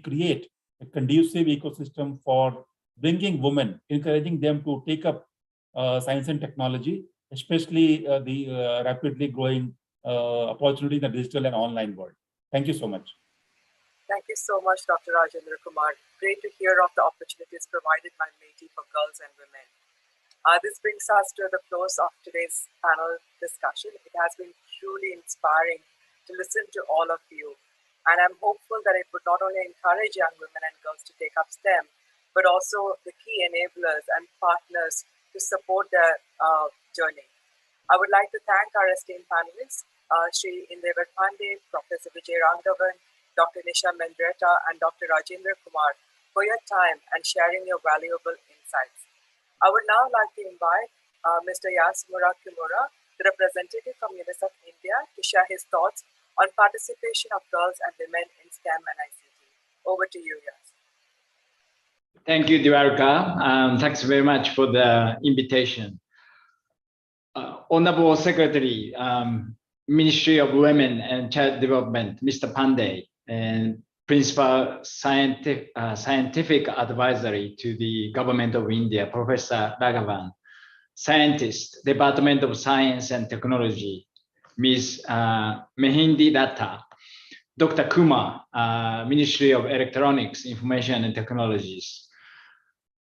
create a conducive ecosystem for bringing women, encouraging them to take up science and technology, especially the rapidly growing opportunity in the digital and online world. Thank you so much. Thank you so much, Dr. Darjendra Kumar. Great to hear of the opportunities provided by METI for girls and women. This brings us to the close of today's panel discussion. It has been truly inspiring to listen to all of you. And I'm hopeful that it would not only encourage young women and girls to take up STEM, but also the key enablers and partners to support their journey. I would like to thank our esteemed panelists, Shri Indevar Pandey, Professor Vijay Raghavan, Dr. Nisha Mendretta, and Dr. Darjendra Kumar for your time and sharing your valuable insights. I would now like to invite Mr. Yasumura Kimura, the representative from UNICEF India, to share his thoughts on participation of girls and women in STEM and ICT. Over to you, Yas. Thank you, Divarka. Thanks very much for the invitation. Honorable Secretary, Ministry of Women and Child Development, Mr. Pandey, and Principal Scientific Advisory to the Government of India, Professor Raghavan, Scientist, Department of Science and Technology, Ms. Mehindi Datta, Dr. Kumar, Ministry of Electronics, Information and Technologies,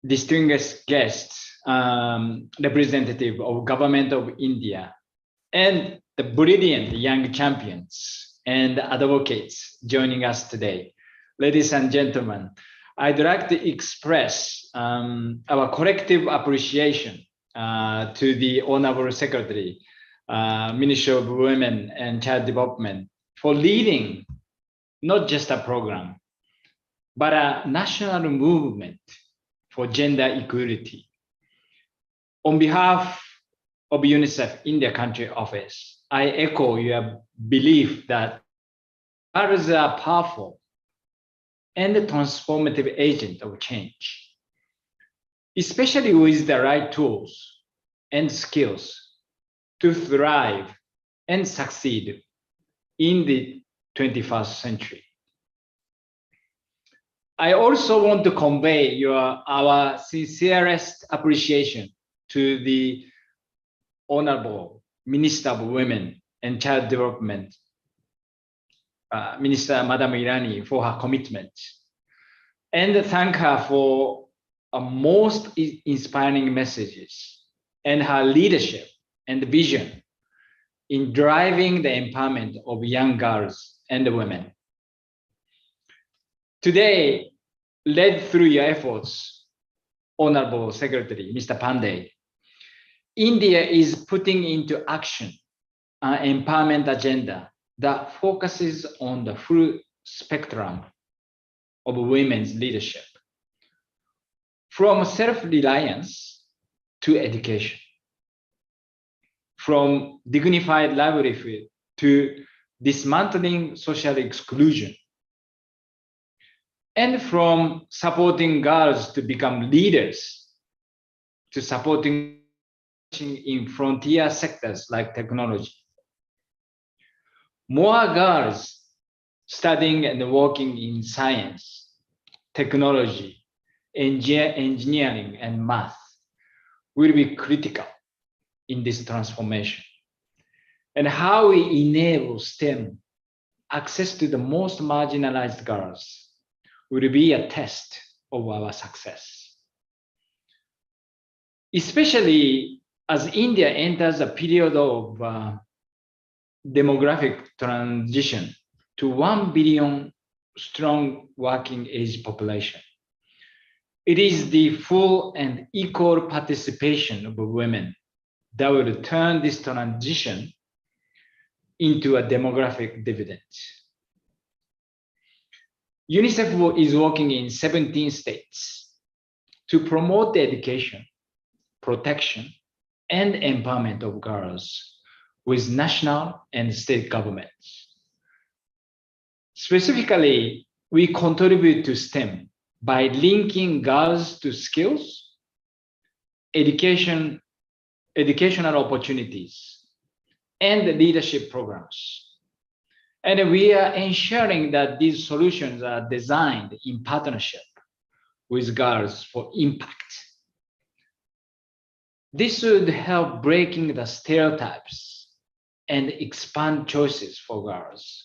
distinguished guests, representative of Government of India, and the brilliant young champions and advocates joining us today. Ladies and gentlemen, I'd like to express our collective appreciation to the Honorable Secretary, Ministry of Women and Child Development, for leading not just a program, but a national movement for gender equality. On behalf of UNICEF India Country Office, I echo your belief that girls are powerful and a transformative agent of change, especially with the right tools and skills to thrive and succeed in the 21st century. I also want to convey our sincerest appreciation to the Honorable Minister of Women and Child Development, Minister Madam Irani, for her commitment, and thank her for most inspiring messages and her leadership and vision in driving the empowerment of young girls and women. Today, led through your efforts, Honorable Secretary, Mr. Pandey, India is putting into action an empowerment agenda that focuses on the full spectrum of women's leadership, from self-reliance to education. from dignified livelihood to dismantling social exclusion, and from supporting girls to become leaders to supporting in frontier sectors like technology. More girls studying and working in science, technology, engineering, and math will be critical in this transformation. And how we enable STEM access to the most marginalized girls will be a test of our success. Especially as India enters a period of demographic transition to 1 billion strong working age population. It is the full and equal participation of women that will turn this transition into a demographic dividend. UNICEF is working in 17 states to promote the education, protection, and empowerment of girls with national and state governments. Specifically, we contribute to STEM by linking girls to skills, educational opportunities, and leadership programs. And we are ensuring that these solutions are designed in partnership with girls for impact. This would help breaking the stereotypes and expand choices for girls.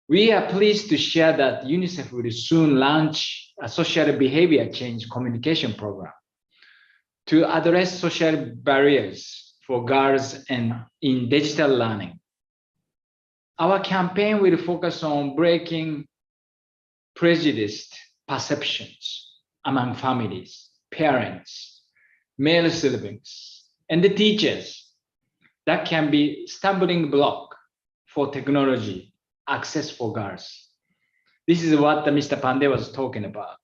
We are pleased to share that UNICEF will soon launch a social behavior change communication program to address social barriers for girls and in digital learning. Our campaign will focus on breaking prejudiced perceptions among families, parents, male siblings, and the teachers that can be stumbling block for technology access for girls. This is what Mr. Pandey was talking about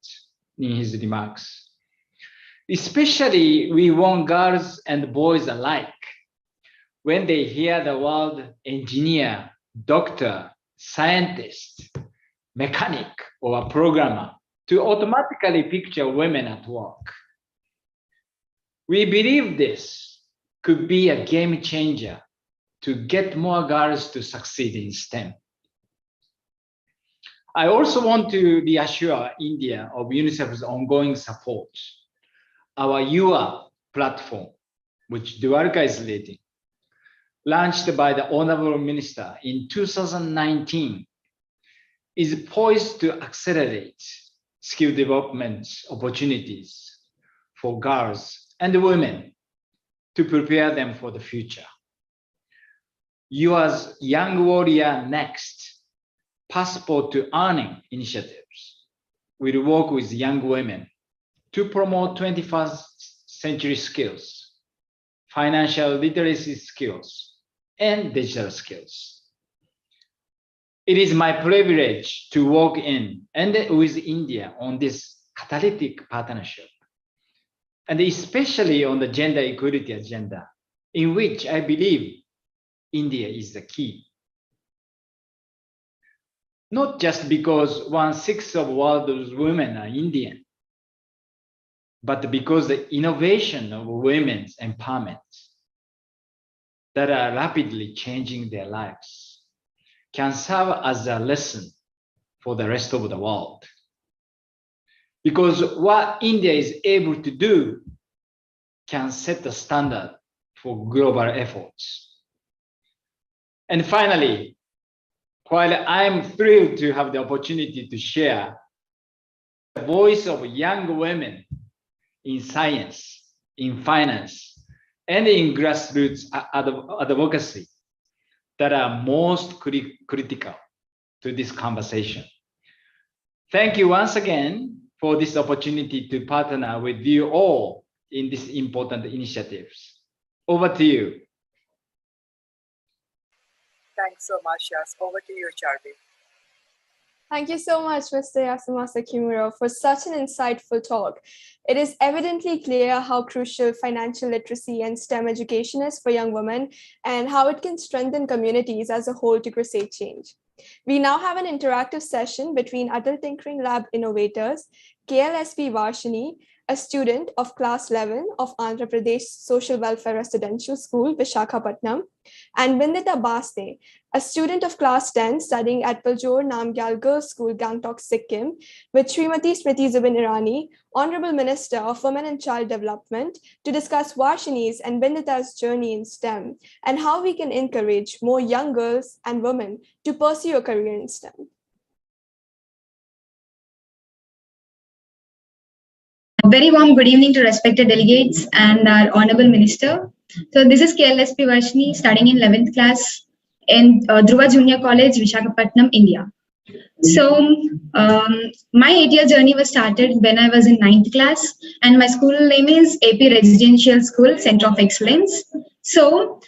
in his remarks. Especially, we want girls and boys alike, when they hear the word engineer, doctor, scientist, mechanic, or a programmer, to automatically picture women at work. We believe this could be a game changer to get more girls to succeed in STEM. I also want to reassure India of UNICEF's ongoing support. Our YuWaah platform, which Dwarka is leading, launched by the Hon'ble Minister in 2019, is poised to accelerate skill development opportunities for girls and women to prepare them for the future. YuWaah's Young Warrior Next Passport to Earning initiatives will work with young women to promote 21st century skills, financial literacy skills, and digital skills. It is my privilege to work in and with India on this catalytic partnership, and especially on the gender equality agenda, in which I believe India is the key. Not just because 1/6 of the world's women are Indian, but because the innovation of women's empowerment that are rapidly changing their lives can serve as a lesson for the rest of the world. Because what India is able to do can set the standard for global efforts. And finally, while I'm thrilled to have the opportunity to share the voice of young women in science, in finance, and in grassroots advocacy that are most critical to this conversation. Thank you once again for this opportunity to partner with you all in these important initiatives. Over to you. Thanks so much, Yas. Over to you, Charvi. Thank you so much, Mr. Yasumasa Kimura, for such an insightful talk. It is evidently clear how crucial financial literacy and STEM education is for young women and how it can strengthen communities as a whole to crusade change. We now have an interactive session between Adult Tinkering Lab innovators, KLSP Varshini, a student of class 11 of Andhra Pradesh Social Welfare Residential School, Visakhapatnam, and Vindita Baste, a student of class 10 studying at Paljor Namgyal Girls School, Gangtok, Sikkim, with Srimati Smriti Irani, Honorable Minister of Women and Child Development, to discuss Varshini's and Vindita's journey in STEM and how we can encourage more young girls and women to pursue a career in STEM. A very warm good evening to respected delegates and our Honorable Minister. So this is KLSP Varshini, studying in 11th class in Dhruva Junior College, Visakhapatnam, India. So my 8-year journey was started when I was in 9th class, and my school name is AP Residential School, Center of Excellence. So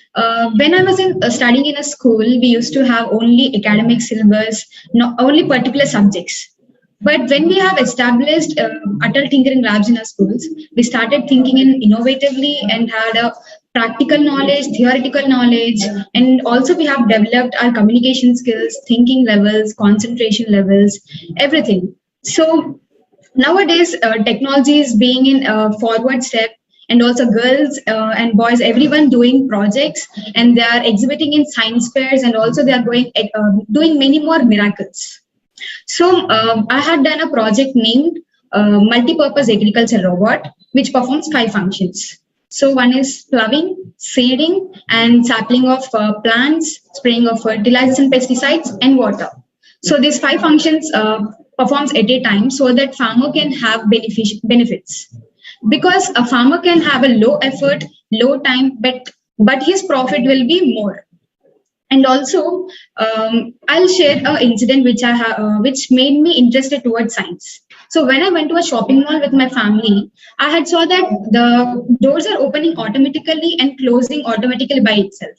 when I was studying in a school, we used to have only academic syllabus, not only particular subjects. But when we have established adult tinkering labs in our schools, we started thinking innovatively and had a practical knowledge, theoretical knowledge, and also we have developed our communication skills, thinking levels, concentration levels, everything. So nowadays, technology is being in a forward step, and also girls and boys, everyone doing projects, and they are exhibiting in science fairs, and also they are doing many more miracles. So I had done a project named Multi-Purpose Agriculture Robot, which performs 5 functions. So one is plowing, seeding, and sapling of plants, spraying of fertilizers and pesticides, and water. So these 5 functions performs at a time so that farmer can have benefits. Because a farmer can have a low effort, low time, but his profit will be more. And also, I'll share an incident which made me interested towards science. So when I went to a shopping mall with my family, I had saw that the doors are opening automatically and closing automatically by itself.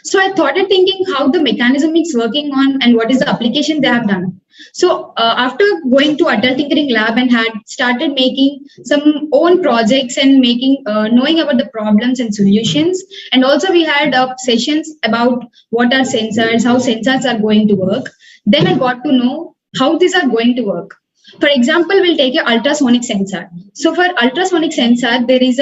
So I started thinking how the mechanism is working on and what is the application they have done. So after going to Adult Tinkering Lab and had started making some own projects and knowing about the problems and solutions, and also we had sessions about what are sensors, how sensors are going to work. Then I got to know how these are going to work. For example, we'll take an ultrasonic sensor. So for ultrasonic sensor, there is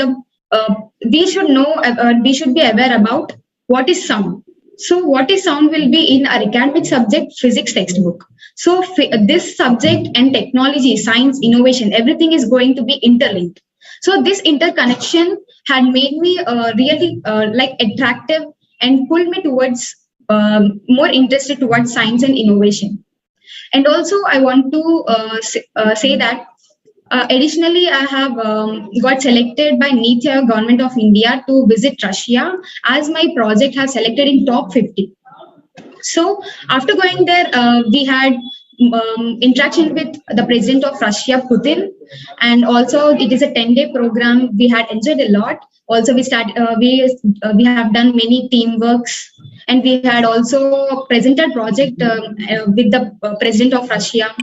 we should be aware about what is sound. So what is sound will be in our academic subject, physics textbook. So this subject and technology, science, innovation, everything is going to be interlinked. So this interconnection had made me really attractive and pulled me towards more interested towards science and innovation. And also I want to say that additionally, I have got selected by NITI Aayog Government of India to visit Russia, as my project has selected in top 50. So after going there, we had interaction with the president of Russia, Putin, and also it is a 10-day program. We had enjoyed a lot. Also, we have done many teamworks, and we had also presented project with the president of Russia.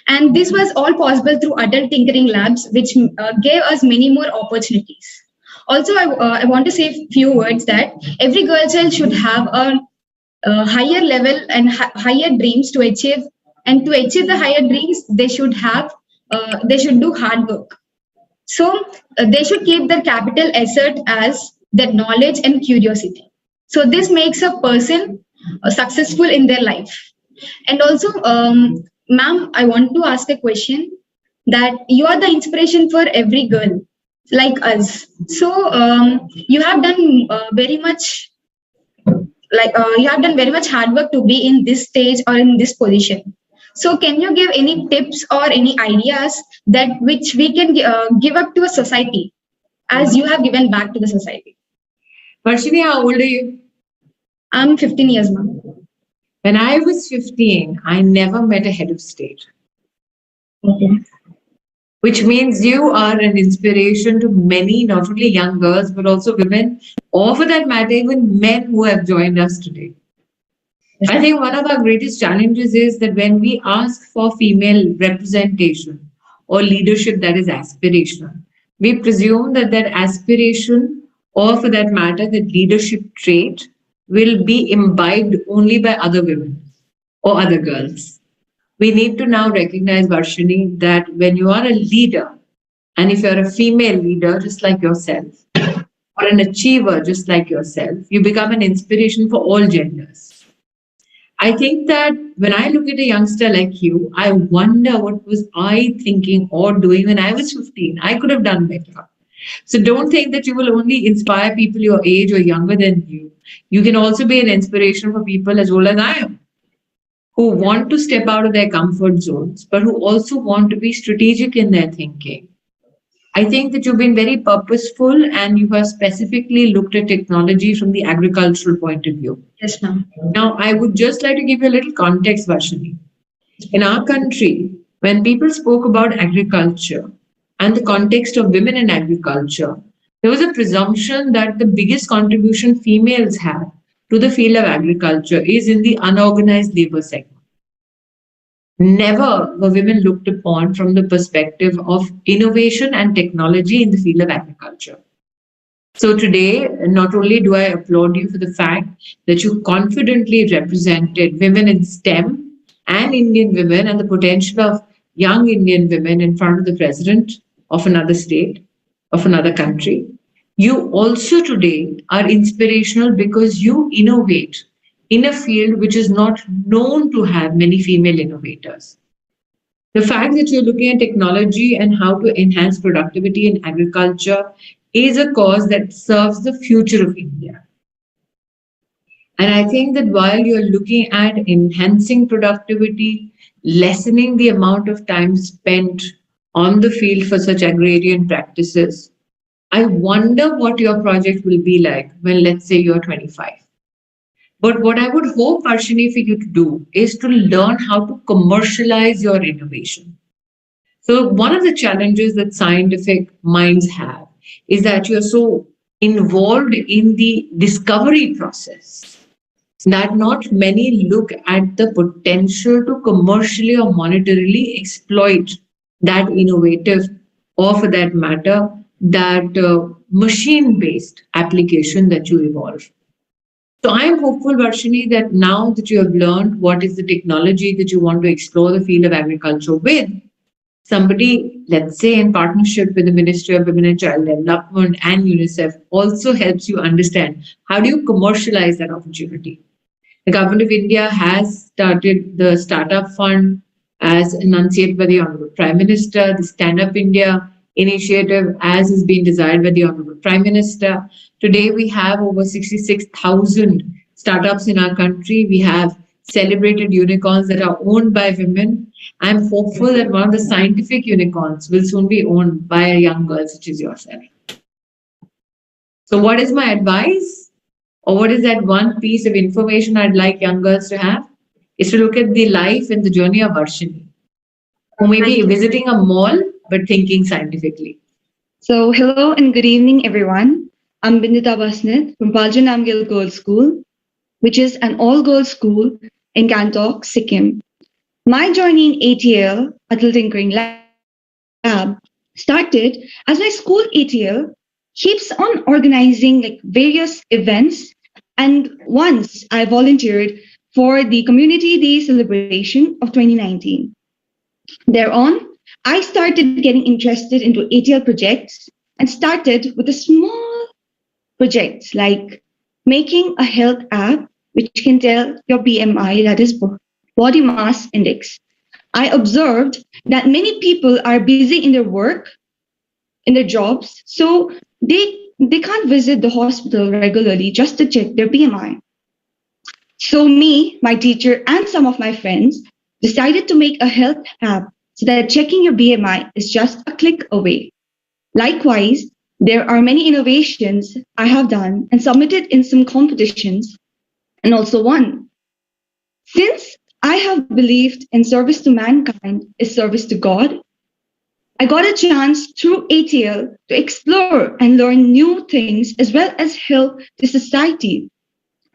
And this was all possible through Adult Tinkering Labs, which gave us many more opportunities. Also, I want to say a few words that every girl child should have a higher level and higher dreams to achieve. And to achieve the higher dreams, they should do hard work. So they should keep their capital asset as their knowledge and curiosity. So this makes a person successful in their life. And also, ma'am, I want to ask a question that you are the inspiration for every girl like us. So you have done very much hard work to be in this stage or in this position. So can you give any tips or any ideas that which we can give up to a society as you have given back to the society? Varshini, how old are you? I'm 15 years, ma'am. When I was 15, I never met a head of state. Okay. Which means you are an inspiration to many, not only young girls, but also women, or for that matter, even men who have joined us today. I think one of our greatest challenges is that when we ask for female representation or leadership that is aspirational, we presume that that aspiration, or for that matter, that leadership trait, will be imbibed only by other women or other girls. We need to now recognize, Varshini, that when you are a leader, and if you're a female leader, just like yourself, or an achiever, just like yourself, you become an inspiration for all genders. I think that when I look at a youngster like you, I wonder what was I thinking or doing when I was 15. I could have done better. So don't think that you will only inspire people your age or younger than you. You can also be an inspiration for people as old as I am, who want to step out of their comfort zones, but who also want to be strategic in their thinking. I think that you've been very purposeful and you have specifically looked at technology from the agricultural point of view. Yes, ma'am. Now, I would just like to give you a little context, Varshini. In our country, when people spoke about agriculture and the context of women in agriculture, there was a presumption that the biggest contribution females have to the field of agriculture is in the unorganized labor segment. Never were women looked upon from the perspective of innovation and technology in the field of agriculture. So today, not only do I applaud you for the fact that you confidently represented women in STEM and Indian women and the potential of young Indian women in front of the president of another state, of another country, you also today are inspirational because you innovate in a field which is not known to have many female innovators. The fact that you're looking at technology and how to enhance productivity in agriculture is a cause that serves the future of India. And I think that while you're looking at enhancing productivity, lessening the amount of time spent on the field for such agrarian practices, I wonder what your project will be like when, let's say, you're 25. But what I would hope, Varshini, for you to do is to learn how to commercialize your innovation. So one of the challenges that scientific minds have is that you're so involved in the discovery process that not many look at the potential to commercially or monetarily exploit that innovative, or for that matter, that machine-based application that you evolve. So I am hopeful, Varshini, that now that you have learned what is the technology that you want to explore the field of agriculture with, somebody, let's say in partnership with the Ministry of Women and Child Development and UNICEF, also helps you understand how do you commercialize that opportunity. The Government of India has started the Startup Fund as enunciated by the Honorable Prime Minister, the Stand Up India initiative as has been desired by the Honorable Prime Minister. Today we have over 66,000 startups in our country. We have celebrated unicorns that are owned by women. I'm hopeful that one of the scientific unicorns will soon be owned by a young girl such as yourself. So what is my advice? Or what is that one piece of information I'd like young girls to have? Is to look at the life and the journey of Varshini, who may be visiting a mall but thinking scientifically. So, hello and good evening, everyone. I'm Bindita Basnet from Paljan Namgyal Girls School, which is an all-girls school in Gangtok, Sikkim. My journey in ATL, Atal Tinkering Lab, started as my school ATL keeps on organizing various events, and once I volunteered for the Community Day celebration of 2019. Thereon, I started getting interested into ATL projects and started with a small projects like making a health app which can tell your BMI, that is body mass index. I observed that many people are busy in their work, in their jobs, so they can't visit the hospital regularly just to check their BMI. So me, my teacher, and some of my friends decided to make a health app so that checking your BMI is just a click away. Likewise, there are many innovations I have done and submitted in some competitions and also won. Since I have believed in service to mankind is service to God, I got a chance through ATL to explore and learn new things as well as help the society.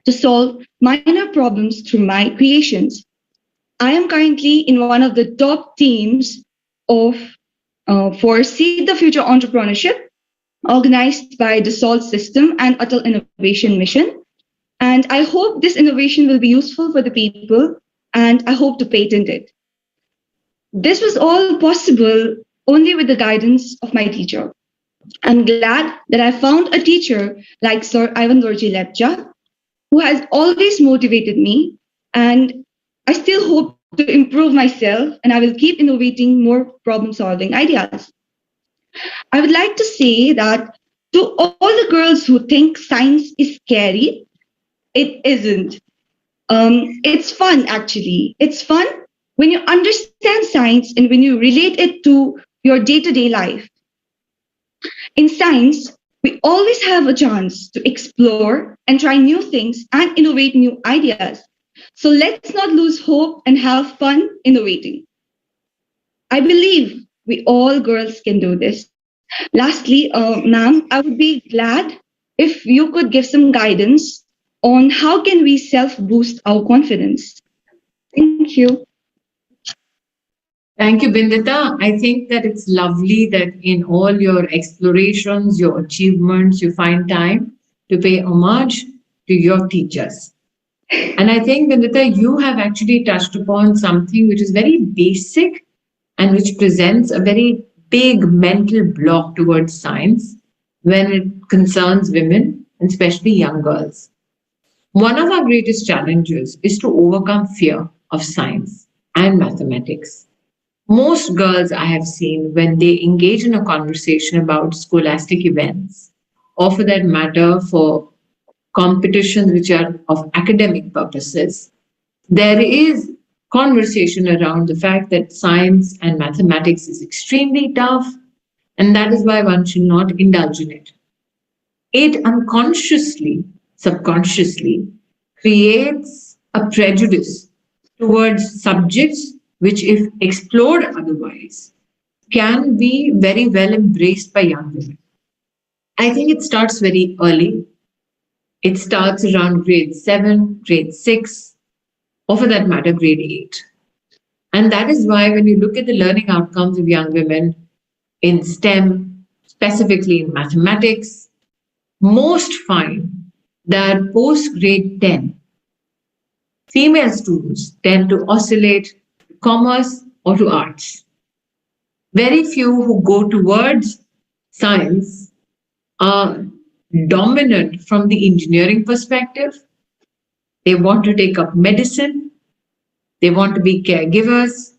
to solve minor problems through my creations. I am currently in one of the top teams of for Seed the Future Entrepreneurship, organized by the SALT System and Atal Innovation Mission. And I hope this innovation will be useful for the people, and I hope to patent it. This was all possible only with the guidance of my teacher. I'm glad that I found a teacher like Sir Ivan Dorji Lepcha, who has always motivated me, and I still hope to improve myself, and I will keep innovating more problem-solving ideas. I would like to say that to all the girls who think science is scary, it isn't. It's fun, actually. It's fun when you understand science and when you relate it to your day-to-day life. In science, we always have a chance to explore and try new things and innovate new ideas. So let's not lose hope and have fun innovating. I believe we all girls can do this. Lastly, ma'am, I would be glad if you could give some guidance on how can we self-boost our confidence. Thank you. Thank you, Bindita. I think that it's lovely that in all your explorations, your achievements, you find time to pay homage to your teachers. And I think, Bindita, you have actually touched upon something which is very basic and which presents a very big mental block towards science when it concerns women, and especially young girls. One of our greatest challenges is to overcome fear of science and mathematics. Most girls I have seen, when they engage in a conversation about scholastic events, or for that matter, for competitions which are of academic purposes, there is conversation around the fact that science and mathematics is extremely tough, and that is why one should not indulge in it. It unconsciously, subconsciously creates a prejudice towards subjects which, if explored otherwise, can be very well embraced by young women. I think it starts very early. It starts around grade 7, grade 6, or for that matter, grade 8. And that is why when you look at the learning outcomes of young women in STEM, specifically in mathematics, most find that post grade 10, female students tend to oscillate to commerce or to arts. Very few who go towards science are dominant from the engineering perspective. They want to take up medicine. They want to be caregivers.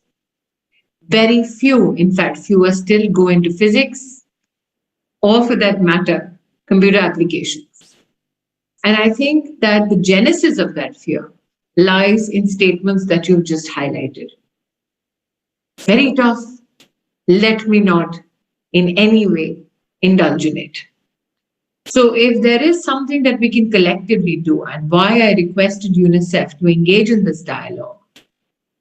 Very few, in fact, fewer still go into physics or, for that matter, computer applications. And I think that the genesis of that fear lies in statements that you've just highlighted. Very tough. Let me not in any way indulge in it. So if there is something that we can collectively do, and why I requested UNICEF to engage in this dialogue,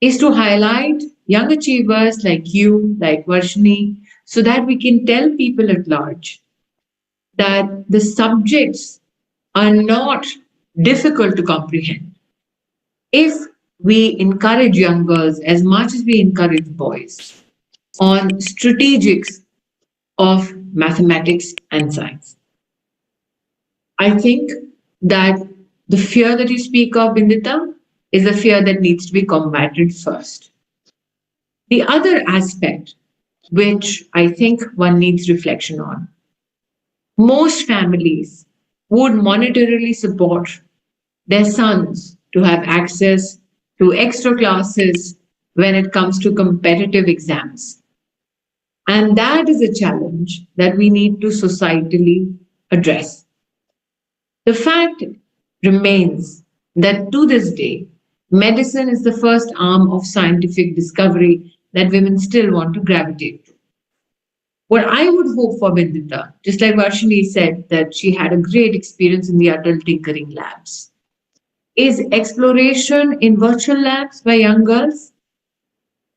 is to highlight young achievers like you, like Varshini, so that we can tell people at large that the subjects are not difficult to comprehend. If we encourage young girls as much as we encourage boys on strategics of mathematics and science, I think that the fear that you speak of, Bindita, is a fear that needs to be combated first. The other aspect, which I think one needs reflection on, most families would monetarily support their sons to have access to extra classes when it comes to competitive exams. And that is a challenge that we need to societally address. The fact remains that to this day, medicine is the first arm of scientific discovery that women still want to gravitate to. What I would hope for, Bindita, just like Varshini said that she had a great experience in the adult tinkering labs, is exploration in virtual labs by young girls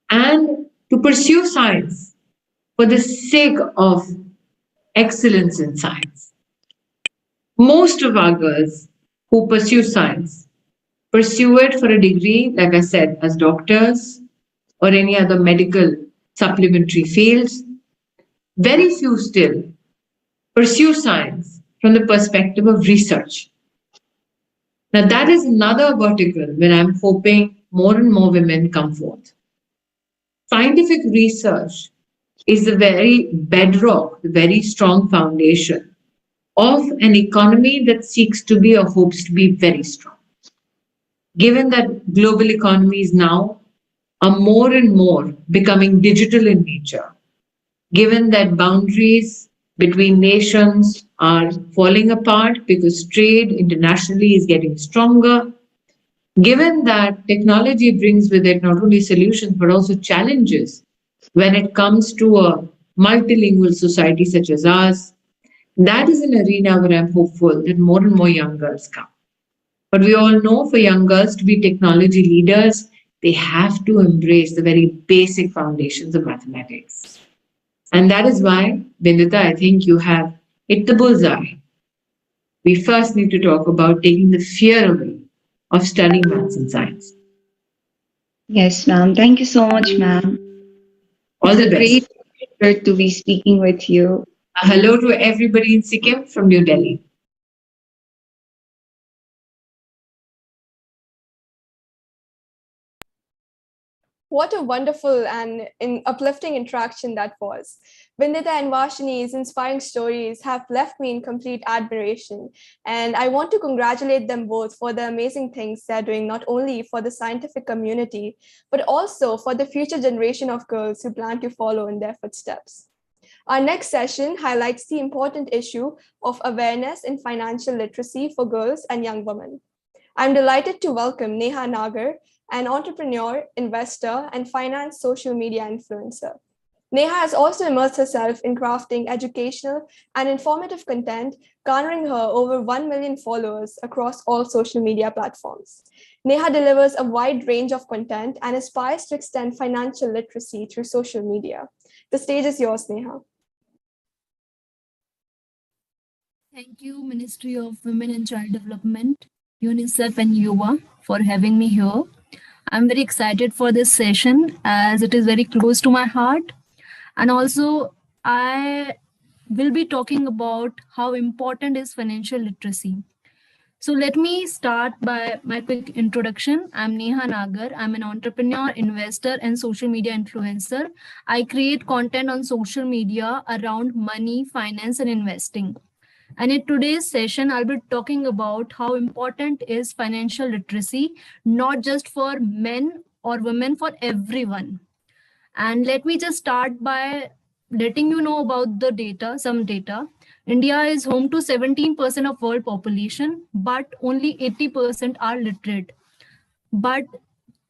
and to pursue science for the sake of excellence in science. Most of our girls who pursue science pursue it for a degree, like I said, as doctors or any other medical supplementary fields. Very few still pursue science from the perspective of research. Now, that is another vertical where I'm hoping more and more women come forth. Scientific research is the very bedrock, the very strong foundation of an economy that seeks to be or hopes to be very strong. Given that global economies now are more and more becoming digital in nature, given that boundaries between nations are falling apart because trade internationally is getting stronger, given that technology brings with it not only solutions but also challenges when it comes to a multilingual society such as ours, that is an arena where I'm hopeful that more and more young girls come. But we all know for young girls to be technology leaders, they have to embrace the very basic foundations of mathematics. And that is why, Bindita, I think you have hit the bullseye. We first need to talk about taking the fear away of studying maths and science. Yes, ma'am. Thank you so much, ma'am. All the best. Great pleasure to be speaking with you. Hello to everybody in Sikkim from New Delhi. What a wonderful and uplifting interaction that was. Bindita and Vashini's inspiring stories have left me in complete admiration. And I want to congratulate them both for the amazing things they're doing, not only for the scientific community, but also for the future generation of girls who plan to follow in their footsteps. Our next session highlights the important issue of awareness in financial literacy for girls and young women. I'm delighted to welcome Neha Nagar, an entrepreneur, investor, and finance social media influencer. Neha has also immersed herself in crafting educational and informative content, garnering her over 1 million followers across all social media platforms. Neha delivers a wide range of content and aspires to extend financial literacy through social media. The stage is yours, Neha. Thank you, Ministry of Women and Child Development, UNICEF and YuWaah, for having me here. I'm very excited for this session as it is very close to my heart. And also, I will be talking about how important is financial literacy. So let me start by my quick introduction. I'm Neha Nagar. I'm an entrepreneur, investor, and social media influencer. I create content on social media around money, finance, and investing. And in today's session, I'll be talking about how important is financial literacy, not just for men or women, for everyone. And let me just start by letting you know about the data, some data. India is home to 17% of world population, but only 80% are literate.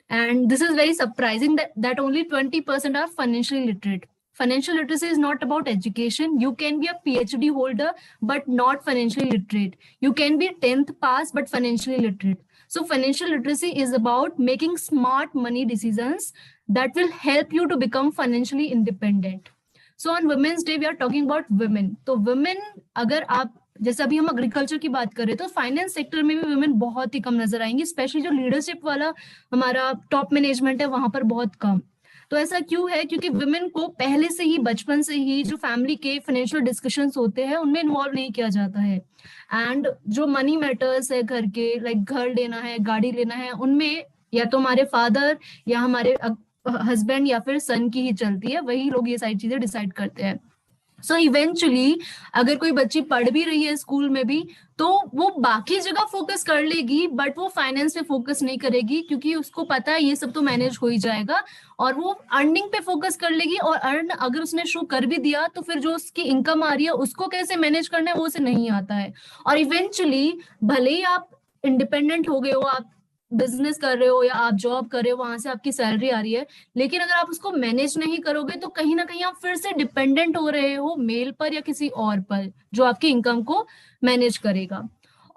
And this is very surprising that only 20% are financially literate. Financial literacy is not about education. You can be a PhD holder, but not financially literate. You can be 10th pass, but financially literate. So financial literacy is about making smart money decisions that will help you to become financially independent. So on Women's Day, we are talking about women. So women, अगर आप जैसे अभी हम agriculture की बात करें तो finance sector में भी वुमेन बहुत ही कम नजर आएंगी, स्पेशली जो लीडरशिप वाला हमारा टॉप मैनेजमेंट है वहां पर बहुत कम. तो ऐसा क्यों है? क्योंकि वुमेन को पहले से ही, बचपन से ही जो फैमिली के फाइनेंशियल डिस्कशंस होते हैं उनमें इन्वॉल्व नहीं किया जाता है. एंड जो मनी मैटर्स है घर के, लाइक घर लेना है, गाड़ी लेना है, उनमें या तो हमारे फादर या हमारे हस्बैंड या फिर सन की ही चलती है, वही लोग ये सारी चीजें डिसाइड करते हैं. सो इवेंचुअली अगर कोई बच्ची पढ़ भी रही है स्कूल में भी तो वो बाकी जगह फोकस कर लेगी, बट वो फाइनेंस पे फोकस नहीं करेगी क्योंकि उसको पता है ये सब तो मैनेज हो ही जाएगा, और वो अर्निंग पे फोकस कर लेगी. और अर्न अगर उसने शुरू कर भी दिया तो फिर जो उसकी इनकम आ रही है उसको कैसे मैनेज करना है वो उसे नहीं आता है. और इवेंचुअली भले ही आप इंडिपेंडेंट हो गए हो, आप बिजनेस कर रहे हो या आप जॉब कर रहे हो, वहां से आपकी सैलरी आ रही है, लेकिन अगर आप उसको मैनेज नहीं करोगे तो कहीं ना कहीं आप फिर से डिपेंडेंट हो रहे हो मेल पर या किसी और पर जो आपकी इनकम को मैनेज करेगा.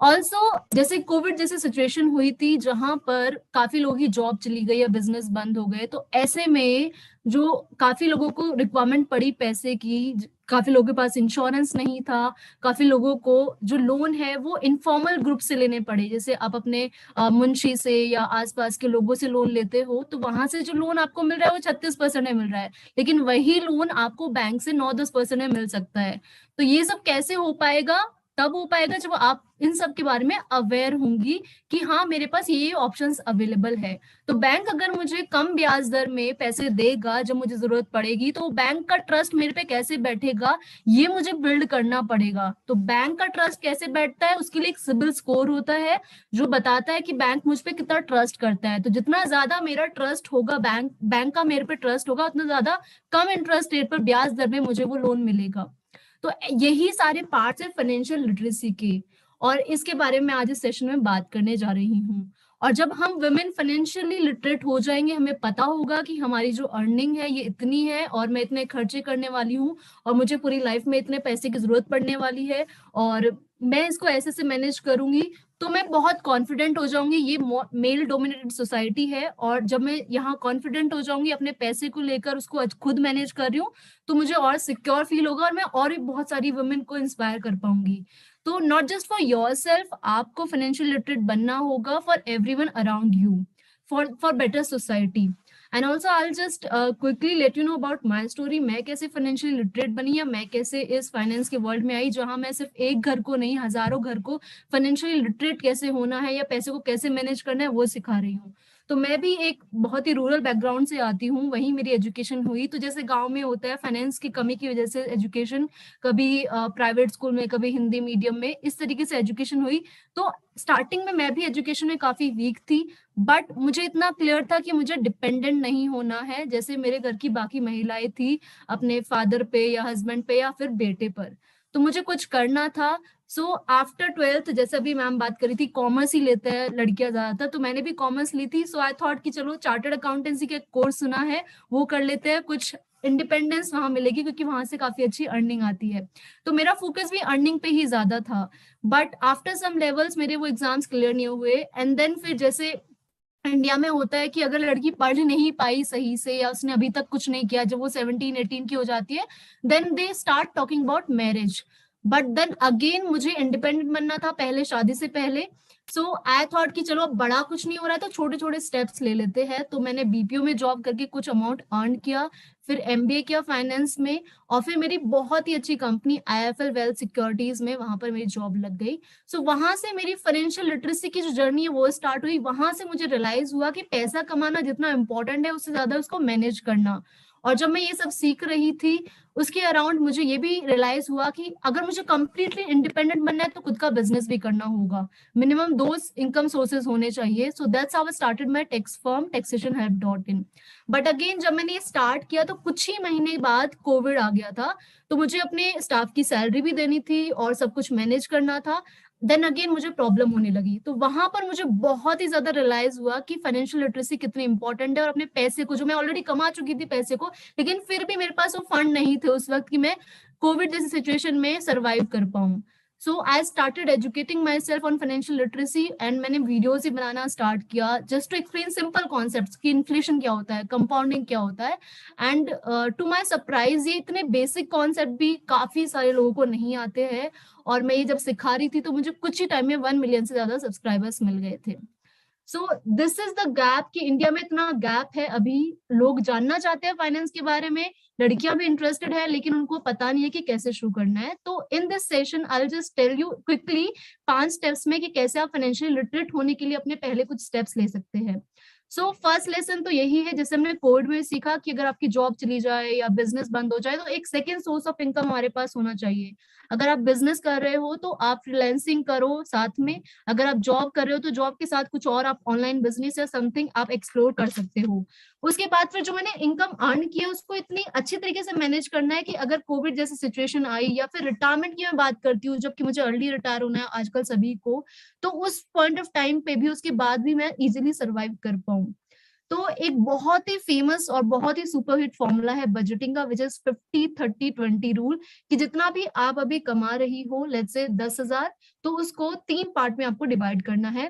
ऑल्सो जैसे कोविड जैसी सिचुएशन हुई थी जहां पर काफी लोगों की जॉब चली गई या बिजनेस बंद हो गए, तो ऐसे में जो काफी लोगों को रिक्वायरमेंट पड़ी पैसे की, काफी लोगों के पास इंश्योरेंस नहीं था, काफी लोगों को जो लोन है वो इनफॉर्मल ग्रुप से लेने पड़े। जैसे आप अपने मुंशी से या आसपास के लोगों से लोन लेते हो तो वहां से जो लोन आपको मिल रहा है वो 36% में मिल रहा है, लेकिन वही लोन आपको बैंक से 9-10% में मिल सकता है। तो ये सब कैसे हो पाएगा? तब हो पाएगा जब आप इन सब के बारे में अवेयर होंगी कि हाँ मेरे पास ये ऑप्शंस अवेलेबल है। तो बैंक अगर मुझे कम ब्याज दर में पैसे देगा जब मुझे जरूरत पड़ेगी, तो बैंक का ट्रस्ट मेरे पे कैसे बैठेगा ये मुझे बिल्ड करना पड़ेगा। तो बैंक का ट्रस्ट कैसे बैठता है, उसके लिए एक सिबिल स्कोर होता है जो बताता है कि बैंक मुझ पे कितना ट्रस्ट करता है। तो जितना ज्यादा मेरा ट्रस्ट होगा, बैंक का मेरे पे ट्रस्ट होगा, उतना ज्यादा कम इंटरेस्ट रेट पर ब्याज दर में मुझे वो लोन मिलेगा। तो यही सारे पार्ट्स है फाइनेंशियल लिटरेसी के, और इसके बारे में आज इस सेशन में बात करने जा रही हूँ। और जब हम वुमेन फाइनेंशियली लिटरेट हो जाएंगे, हमें पता होगा कि हमारी जो अर्निंग है ये इतनी है और मैं इतने खर्चे करने वाली हूँ और मुझे पूरी लाइफ में इतने पैसे की जरूरत पड़ने वाली है और मैं इसको ऐसे से मैनेज करूंगी, तो मैं बहुत कॉन्फिडेंट हो जाऊंगी। ये मेल डोमिनेटेड सोसाइटी है और जब मैं यहाँ कॉन्फिडेंट हो जाऊंगी अपने पैसे को लेकर, उसको खुद मैनेज कर रही हूँ, तो मुझे और सिक्योर फील होगा और मैं और भी बहुत सारी वुमेन को इंस्पायर कर पाऊंगी। तो नॉट जस्ट फॉर योरसेल्फ, आपको फाइनेंशियल लिटरेट बनना होगा for everyone around you, for better society. And also I just quickly let you know about my story. मैं कैसे फाइनेंशियल लिटरेट बनी या मैं कैसे इस फाइनेंस के वर्ल्ड में आई जहां मैं सिर्फ एक घर को नहीं हजारों घर को फाइनेंशियल लिटरेट कैसे होना है या पैसे को कैसे मैनेज करना है वो सिखा रही हूँ। तो मैं भी एक बहुत ही रूरल बैकग्राउंड से आती हूँ, वहीं मेरी एजुकेशन हुई। तो जैसे गांव में होता है फाइनेंस की कमी की वजह से एजुकेशन, कभी प्राइवेट स्कूल में, कभी हिंदी मीडियम में, इस तरीके से एजुकेशन हुई। तो स्टार्टिंग में मैं भी एजुकेशन में काफी वीक थी, बट मुझे इतना क्लियर था कि मुझे डिपेंडेंट नहीं होना है जैसे मेरे घर की बाकी महिलाएं थी, अपने फादर पे या हस्बैंड पे या फिर बेटे पर। तो मुझे कुछ करना था। सो आफ्टर 12th, जैसे अभी मैम बात करी थी, कॉमर्स ही लेते हैं लड़कियां ज्यादातर, तो मैंने भी कॉमर्स ली थी। सो आई थॉट कि चलो चार्टर्ड अकाउंटेंसी के कोर्स सुना है वो कर लेते हैं, कुछ इंडिपेंडेंस वहां मिलेगी क्योंकि वहां से काफी अच्छी अर्निंग आती है। तो मेरा फोकस भी अर्निंग पे ही ज्यादा था, बट आफ्टर सम लेवल्स मेरे वो एग्जाम्स क्लियर नहीं हुए। एंड देन फिर जैसे इंडिया में होता है कि अगर लड़की पढ़ नहीं पाई सही से या उसने अभी तक कुछ नहीं किया, जब वो 17-18 की हो जाती है, then they start talking about marriage. But then again मुझे इंडिपेंडेंट बनना था पहले, शादी से पहले। सो आई थॉट कि चलो अब बड़ा कुछ नहीं हो रहा है तो छोटे छोटे स्टेप्स ले लेते हैं। तो मैंने बीपीओ में जॉब करके कुछ अमाउंट अर्न किया, फिर एमबीए किया फाइनेंस में, और फिर मेरी बहुत ही अच्छी कंपनी आईएफएल वेल्थ सिक्योरिटीज में, वहां पर मेरी जॉब लग गई। सो वहां से मेरी फाइनेंशियल लिटरेसी की जो जर्नी है वो स्टार्ट हुई। वहां से मुझे रियलाइज हुआ कि पैसा कमाना जितना इंपॉर्टेंट है उससे ज्यादा उसको मैनेज करना। और जब मैं ये सब सीख रही थी उसके अराउंड मुझे ये भी रियलाइज हुआ कि अगर मुझे कंप्लीटली इंडिपेंडेंट बनना है तो खुद का बिजनेस भी करना होगा, मिनिमम 2 इनकम सोर्सेज होने चाहिए। So that's how I started my tax firm taxationhelp.in। But again जब मैंने ये स्टार्ट किया तो कुछ ही महीने बाद कोविड आ गया था, तो मुझे अपने स्टाफ की सैलरी भी देनी थी और सब कुछ मैनेज करना था। देन अगेन मुझे प्रॉब्लम होने लगी, तो वहां पर मुझे बहुत ही ज्यादा रियलाइज हुआ कि फाइनेंशियल लिटरेसी कितनी इंपॉर्टेंट है। और अपने पैसे को, जो मैं ऑलरेडी कमा चुकी थी पैसे को, लेकिन फिर भी मेरे पास वो फंड नहीं थे उस वक्त कि मैं कोविड जैसी सिचुएशन में सरवाइव कर पाऊं। So I started educating myself on financial literacy and मैंने वीडियोज ही बनाना स्टार्ट किया just to explain simple concepts कि इन्फ्लेशन क्या होता है, कंपाउंडिंग क्या होता है। एंड टू माई सरप्राइज ये इतने बेसिक कॉन्सेप्ट भी काफी सारे लोगों को नहीं आते हैं, और मैं ये जब सिखा रही थी तो मुझे कुछ ही टाइम में 1 मिलियन से ज्यादा सब्सक्राइबर्स मिल गए थे। So this is the gap कि इंडिया में इतना गैप है, अभी लोग जानना चाहते हैं फाइनेंस के बारे में, लड़कियां भी इंटरेस्टेड है लेकिन उनको पता नहीं है कि कैसे शुरू करना है। तो in this session I will just tell you quickly 5 steps में कि कैसे आप फाइनेंशियल लिटरेट होने के लिए अपने पहले कुछ स्टेप्स ले सकते हैं। सो फर्स्ट लेसन तो यही है, जैसे हमने कोविड में सीखा कि अगर आपकी जॉब चली जाए या बिजनेस बंद हो जाए तो एक सेकेंड सोर्स ऑफ इनकम हमारे पास होना चाहिए। अगर आप बिजनेस कर रहे हो तो आप फ्रीलांसिंग करो साथ में, अगर आप जॉब कर रहे हो तो जॉब के साथ कुछ और आप ऑनलाइन बिजनेस या समथिंग आप एक्सप्लोर कर सकते हो। उसके बाद फिर जो मैंने इनकम अर्न की है उसको इतनी अच्छी तरीके से मैनेज करना है कि अगर कोविड जैसी सिचुएशन आई या फिर रिटायरमेंट की मैं बात करती हूँ, जबकि मुझे अर्ली रिटायर होना है आजकल सभी को, तो उस पॉइंट ऑफ टाइम पे भी, उसके बाद भी मैं इजिली सर्वाइव कर पाऊँ। तो एक बहुत ही फेमस और बहुत ही सुपरहिट फॉर्मूला है बजटिंग का, विच इज 50-30-20 रूल, कि जितना भी आप अभी कमा रही हो, लेट्स से 10,000, तो उसको 3 पार्ट में आपको डिवाइड करना है।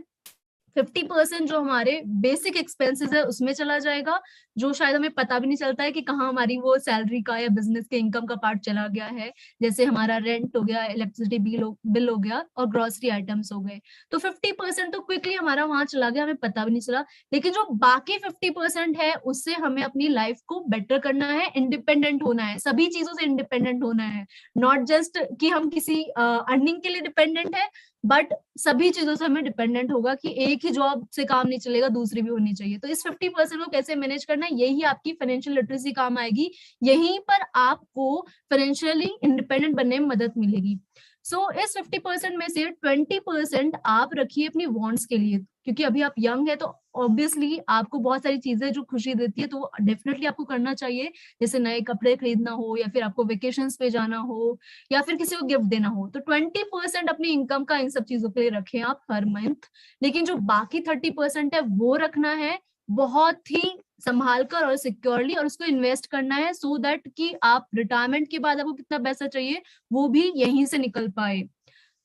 50% जो हमारे बेसिक एक्सपेंसेस है उसमें चला जाएगा, जो शायद हमें पता भी नहीं चलता है कि कहाँ हमारी वो सैलरी का या बिजनेस के इनकम का पार्ट चला गया है, जैसे हमारा रेंट हो गया, इलेक्ट्रिसिटी बिल हो गया और ग्रोसरी आइटम्स हो गए। तो 50% तो क्विकली हमारा वहां चला गया, हमें पता भी नहीं चला। लेकिन जो बाकी 50% है उससे हमें अपनी लाइफ को बेटर करना है, इंडिपेंडेंट होना है, सभी चीजों से इंडिपेंडेंट होना है, नॉट जस्ट कि हम किसी अर्निंग के लिए डिपेंडेंट है, बट सभी चीजों से हमें डिपेंडेंट होगा कि एक ही जॉब से काम नहीं चलेगा, दूसरी भी होनी चाहिए। तो इस 50% को कैसे मैनेज करना है, यही आपकी फाइनेंशियल लिटरेसी काम आएगी, यहीं पर आपको फाइनेंशियली इंडिपेंडेंट बनने में मदद मिलेगी। सो इस 50% में से 20% आप रखिए अपनी वांट्स के लिए, क्योंकि अभी आप यंग है तो ऑब्वियसली आपको बहुत सारी चीजें जो खुशी देती है तो डेफिनेटली आपको करना चाहिए, जैसे नए कपड़े खरीदना हो, या फिर आपको वेकेशंस पे जाना हो, या फिर किसी को गिफ्ट देना हो। तो 20% अपनी इनकम का इन सब चीजों के लिए रखें आप हर मंथ। लेकिन जो बाकी 30% है वो रखना है बहुत ही संभाल कर और सिक्योरली, और उसको इन्वेस्ट करना है सो दैट कि आप रिटायरमेंट के बाद आपको कितना पैसा चाहिए वो भी यहीं से निकल पाए।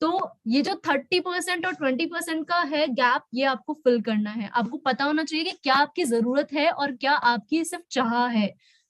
तो ये जो 30% और 20% का है गैप, ये आपको फिल करना है। आपको पता होना चाहिए कि क्या आपकी जरूरत है और क्या आपकी सिर्फ चाह है।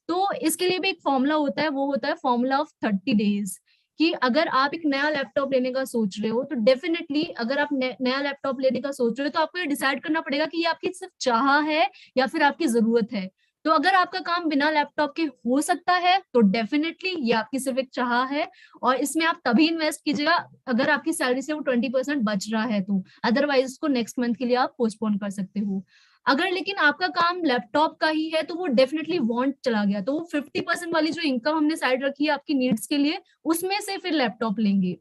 तो इसके लिए भी एक फॉर्मूला होता है, वो होता है फॉर्मूला ऑफ 30 डेज, कि अगर आप एक नया लैपटॉप लेने का सोच रहे हो तो डेफिनेटली अगर आप नया लैपटॉप लेने का सोच रहे हो तो आपको ये डिसाइड करना पड़ेगा कि ये आपकी सिर्फ चाह है या फिर आपकी जरूरत है। तो अगर आपका काम बिना लैपटॉप के हो सकता है तो डेफिनेटली ये आपकी सिर्फ एक चाह है, और इसमें आप तभी इन्वेस्ट कीजिएगा अगर आपकी सैलरी से वो 20% बच रहा है तो, अदरवाइज उसको नेक्स्ट मंथ के लिए आप पोस्टपोन कर सकते हो। अगर लेकिन आपका काम लैपटॉप का ही है तो वो डेफिनेटली वांट चला गया, तो वो 50% वाली जो इनकम हमने साइड रखी है आपकी नीड्स के लिए, उसमें से फिर लैपटॉप लेंगे।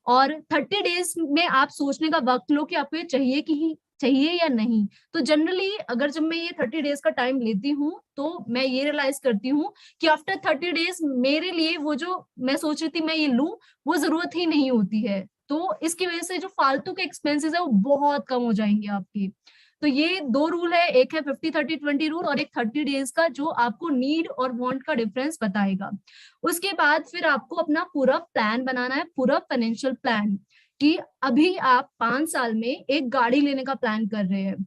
और 30 डेज में आप सोचने का वक्त लो कि आपको ये चाहिए या नहीं। तो जनरली अगर जब मैं ये 30 डेज का टाइम लेती हूँ तो मैं ये रियलाइज करती हूँ कि आफ्टर 30 डेज मेरे लिए वो जो मैं सोच रही थी मैं ये लूं वो जरूरत ही नहीं होती है। तो इसकी वजह से जो फालतू के एक्सपेंसेस है वो बहुत कम हो जाएंगे आपकी। तो ये 2 रूल है, एक है 50-30-20 रूल और एक 30 डेज का, जो आपको नीड और वांट का डिफरेंस बताएगा। उसके बाद फिर आपको अपना पूरा प्लान बनाना है, पूरा फाइनेंशियल प्लान, कि अभी आप 5 साल में एक गाड़ी लेने का प्लान कर रहे हैं।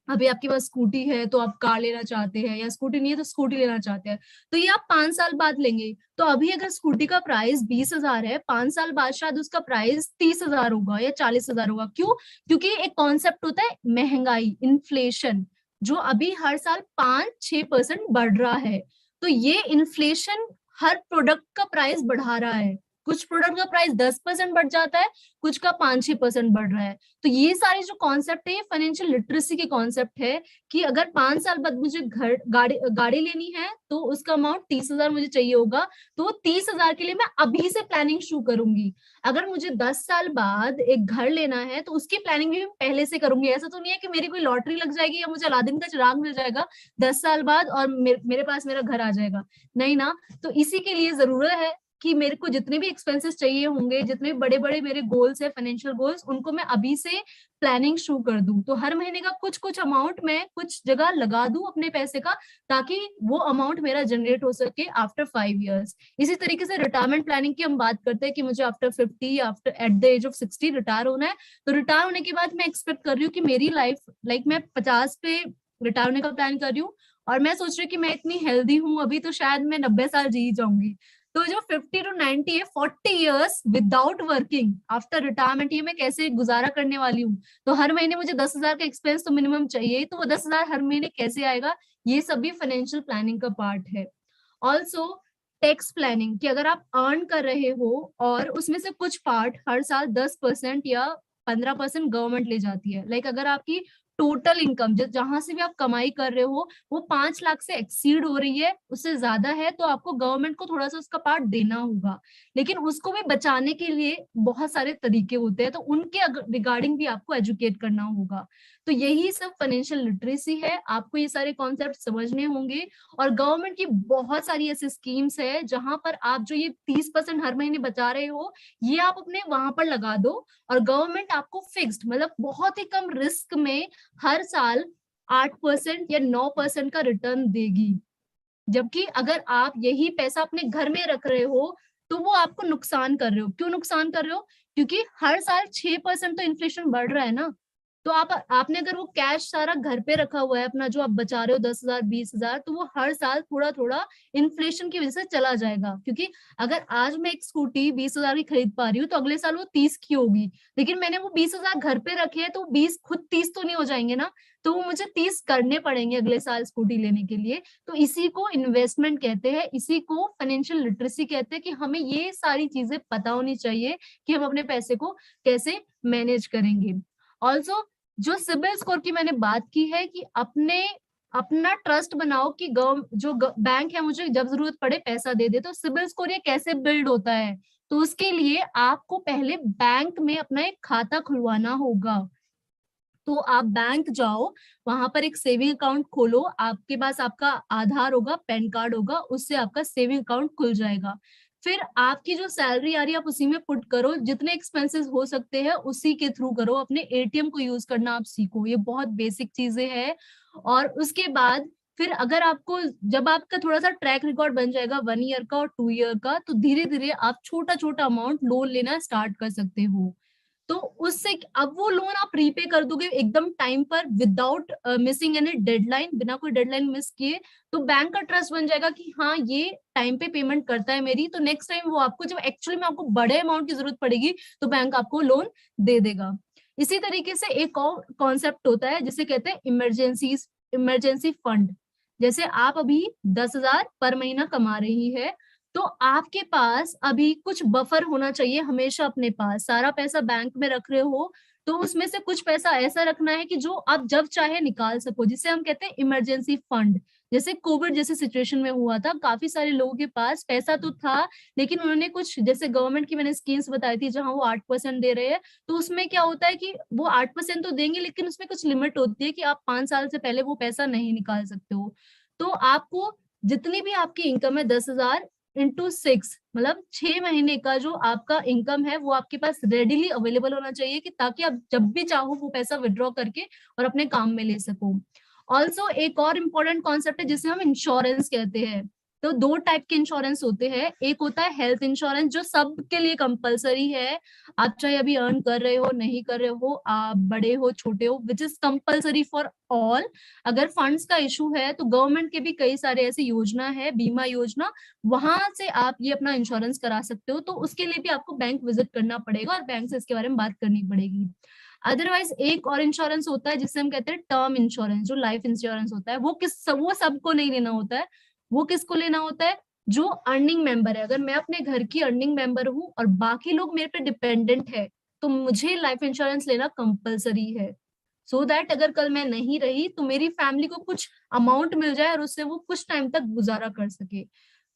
अभी आपके पास स्कूटी है तो आप कार लेना चाहते हैं, या स्कूटी नहीं है तो स्कूटी लेना चाहते हैं, तो ये आप 5 साल बाद लेंगे। तो अभी अगर स्कूटी का प्राइस 20,000 है, 5 साल बाद शायद उसका प्राइस 30,000 होगा या 40,000 होगा। क्यों? क्योंकि एक कॉन्सेप्ट होता है महंगाई, इन्फ्लेशन, जो अभी हर साल 5-6% बढ़ रहा है। तो ये इन्फ्लेशन हर प्रोडक्ट का प्राइस बढ़ा रहा है। कुछ प्रोडक्ट का प्राइस 10% बढ़ जाता है, कुछ का 5-6% बढ़ रहा है। तो ये सारे जो कॉन्सेप्ट है ये फाइनेंशियल लिटरेसी के कॉन्सेप्ट है, कि अगर 5 साल बाद मुझे गाड़ी लेनी है तो उसका अमाउंट 30,000 मुझे चाहिए होगा, तो 30,000 के लिए मैं अभी से प्लानिंग शुरू करूंगी। अगर मुझे 10 साल बाद एक घर लेना है तो उसकी प्लानिंग भी मैं पहले से करूंगी। ऐसा तो नहीं है कि मेरी कोई लॉटरी लग जाएगी या मुझे अलादीन का चिराग मिल जाएगा 10 साल बाद और मेरे पास मेरा घर आ जाएगा, नहीं ना। तो इसी के लिए जरूरत है कि मेरे को जितने भी एक्सपेंसेस चाहिए होंगे, जितने बड़े बड़े मेरे गोल्स है, फाइनेंशियल गोल्स, उनको मैं अभी से प्लानिंग शुरू कर दूं। तो हर महीने का कुछ अमाउंट मैं कुछ जगह लगा दूं अपने पैसे का, ताकि वो अमाउंट मेरा जनरेट हो सके आफ्टर 5 इयर्स। इसी तरीके से रिटायरमेंट प्लानिंग की हम बात करते हैं कि मुझे after 50 after at the age of 60 retire होना है। तो रिटायर होने के बाद मैं एक्सपेक्ट कर रही हूँ कि मेरी लाइफ मैं 50 पे रिटायर होने का प्लान कर रही हूँ, और मैं सोच रही हूँ कि मैं इतनी हेल्दी हूँ अभी, तो शायद मैं 90 साल जी जाऊंगी। तो जो 50 to 90 है, 40 years without working after retirement, ये मैं कैसे गुजारा करने वाली हूँ। तो हर महीने मुझे 10,000 का एक्सपेंस तो मिनिमम चाहिए, तो वो 10,000 हर महीने कैसे आएगा, ये सभी फाइनेंशियल प्लानिंग का पार्ट है। ऑल्सो टैक्स प्लानिंग, कि अगर आप अर्न कर रहे हो और उसमें से कुछ पार्ट हर साल 10% या 15% गवर्नमेंट ले जाती है। अगर आपकी टोटल इनकम जहां से भी आप कमाई कर रहे हो वो 5 लाख से एक्सीड हो रही है, उससे ज्यादा है, तो आपको गवर्नमेंट को थोड़ा सा उसका पार्ट देना होगा। लेकिन उसको भी बचाने के लिए बहुत सारे तरीके होते हैं, तो उनके रिगार्डिंग भी आपको एजुकेट करना होगा। तो यही सब फाइनेंशियल लिटरेसी है। आपको ये सारे कॉन्सेप्ट समझने होंगे, और गवर्नमेंट की बहुत सारी ऐसी स्कीम्स है जहां पर आप जो ये 30% हर महीने बचा रहे हो, ये आप अपने वहां पर लगा दो, और गवर्नमेंट आपको फिक्स्ड बहुत ही कम रिस्क में हर साल 8% या 9% का रिटर्न देगी। जबकि अगर आप यही पैसा अपने घर में रख रहे हो तो वो आपको नुकसान कर रहे हो। क्यों नुकसान कर रहे हो? क्योंकि हर साल 6% तो इन्फ्लेशन बढ़ रहा है ना। तो आपने अगर वो कैश सारा घर पे रखा हुआ है अपना, जो आप बचा रहे हो 10,000 20,000, तो वो हर साल थोड़ा थोड़ा इन्फ्लेशन की वजह से चला जाएगा। क्योंकि अगर आज मैं एक स्कूटी 20,000 की खरीद पा रही हूँ तो अगले साल वो 30 की होगी, लेकिन मैंने वो 20,000 घर पे रखे हैं तो 20 खुद 30 तो नहीं हो जाएंगे ना, तो वो मुझे 30 करने पड़ेंगे अगले साल स्कूटी लेने के लिए। तो इसी को इन्वेस्टमेंट कहते हैं, इसी को फाइनेंशियल लिटरेसी कहते हैं कि हमें ये सारी चीजें पता होनी चाहिए कि हम अपने पैसे को कैसे मैनेज करेंगे। ऑल्सो जो सिबिल स्कोर की मैंने बात की है कि अपना ट्रस्ट बनाओ कि बैंक है मुझे जब जरूरत पड़े पैसा दे दे। तो सिबिल स्कोर ये कैसे बिल्ड होता है? तो उसके लिए आपको पहले बैंक में अपना एक खाता खुलवाना होगा। तो आप बैंक जाओ, वहां पर एक सेविंग अकाउंट खोलो, आपके पास आपका आधार होगा, पैन कार्ड होगा, उससे आपका सेविंग अकाउंट खुल जाएगा। फिर आपकी जो सैलरी आ रही है आप उसी में पुट करो, जितने एक्सपेंसेस हो सकते हैं उसी के थ्रू करो, अपने एटीएम को यूज करना आप सीखो, ये बहुत बेसिक चीजें हैं। और उसके बाद फिर अगर आपको, जब आपका थोड़ा सा ट्रैक रिकॉर्ड बन जाएगा 1 ईयर का और 2 ईयर का, तो धीरे धीरे आप छोटा छोटा अमाउंट लोन लेना स्टार्ट कर सकते हो। तो उससे अब वो लोन आप रीपे कर दोगे एकदम टाइम पर, विदाउट मिसिंग एनी डेडलाइन, बिना कोई डेडलाइन मिस किए। तो बैंक का ट्रस्ट बन जाएगा कि हाँ ये टाइम पे पेमेंट करता है मेरी, तो नेक्स्ट टाइम वो आपको जब एक्चुअली में आपको बड़े अमाउंट की जरूरत पड़ेगी तो बैंक आपको लोन दे देगा। इसी तरीके से एक और कॉन्सेप्ट होता है जिसे कहते हैं इमरजेंसी फंड। जैसे आप अभी 10,000 पर महीना कमा रही है, तो आपके पास अभी कुछ बफर होना चाहिए हमेशा अपने पास। सारा पैसा बैंक में रख रहे हो तो उसमें से कुछ पैसा ऐसा रखना है कि जो आप जब चाहे निकाल सको, जिसे हम कहते हैं इमरजेंसी फंड। जैसे कोविड जैसे सिचुएशन में हुआ था, काफी सारे लोगों के पास पैसा तो था, लेकिन उन्होंने कुछ, जैसे गवर्नमेंट की मैंने स्कीम्स बताई थी जहां वो 8% दे रहे हैं, तो उसमें क्या होता है कि वो 8% तो देंगे, लेकिन उसमें कुछ लिमिट होती है कि आप 5 साल से पहले वो पैसा नहीं निकाल सकते हो। तो आपको जितनी भी आपकी इनकम है 10,000 इंटू 6, मतलब 6 महीने का जो आपका इनकम है वो आपके पास रेडिली अवेलेबल होना चाहिए, कि ताकि आप जब भी चाहो वो पैसा विड्रॉ करके और अपने काम में ले सको। ऑल्सो एक और इम्पोर्टेंट कॉन्सेप्ट है जिसे हम इंश्योरेंस कहते हैं। तो 2 टाइप के इंश्योरेंस होते हैं। एक होता है हेल्थ इंश्योरेंस, जो सबके लिए कंपलसरी है, आप चाहे अभी अर्न कर रहे हो नहीं कर रहे हो, आप बड़े हो छोटे हो, which is compulsory for all. अगर फंड्स का इशू है तो गवर्नमेंट के भी कई सारे ऐसी योजना है, बीमा योजना, वहां से आप ये अपना इंश्योरेंस करा सकते हो। तो उसके लिए भी आपको बैंक विजिट करना पड़ेगा और बैंक से इसके बारे में बात करनी पड़ेगी। अदरवाइज एक और इंश्योरेंस होता है जिसे हम कहते हैं टर्म इंश्योरेंस, जो लाइफ इंश्योरेंस होता है। वो सबको नहीं लेना होता है। वो किसको लेना होता है? जो अर्निंग मेंबर है। अगर मैं अपने घर की अर्निंग मेंबर हूँ और बाकी लोग मेरे पे डिपेंडेंट है, तो मुझे लाइफ इंश्योरेंस लेना कंपलसरी है, सो दैट अगर कल मैं नहीं रही तो मेरी फैमिली को कुछ अमाउंट मिल जाए और उससे वो कुछ टाइम तक गुजारा कर सके।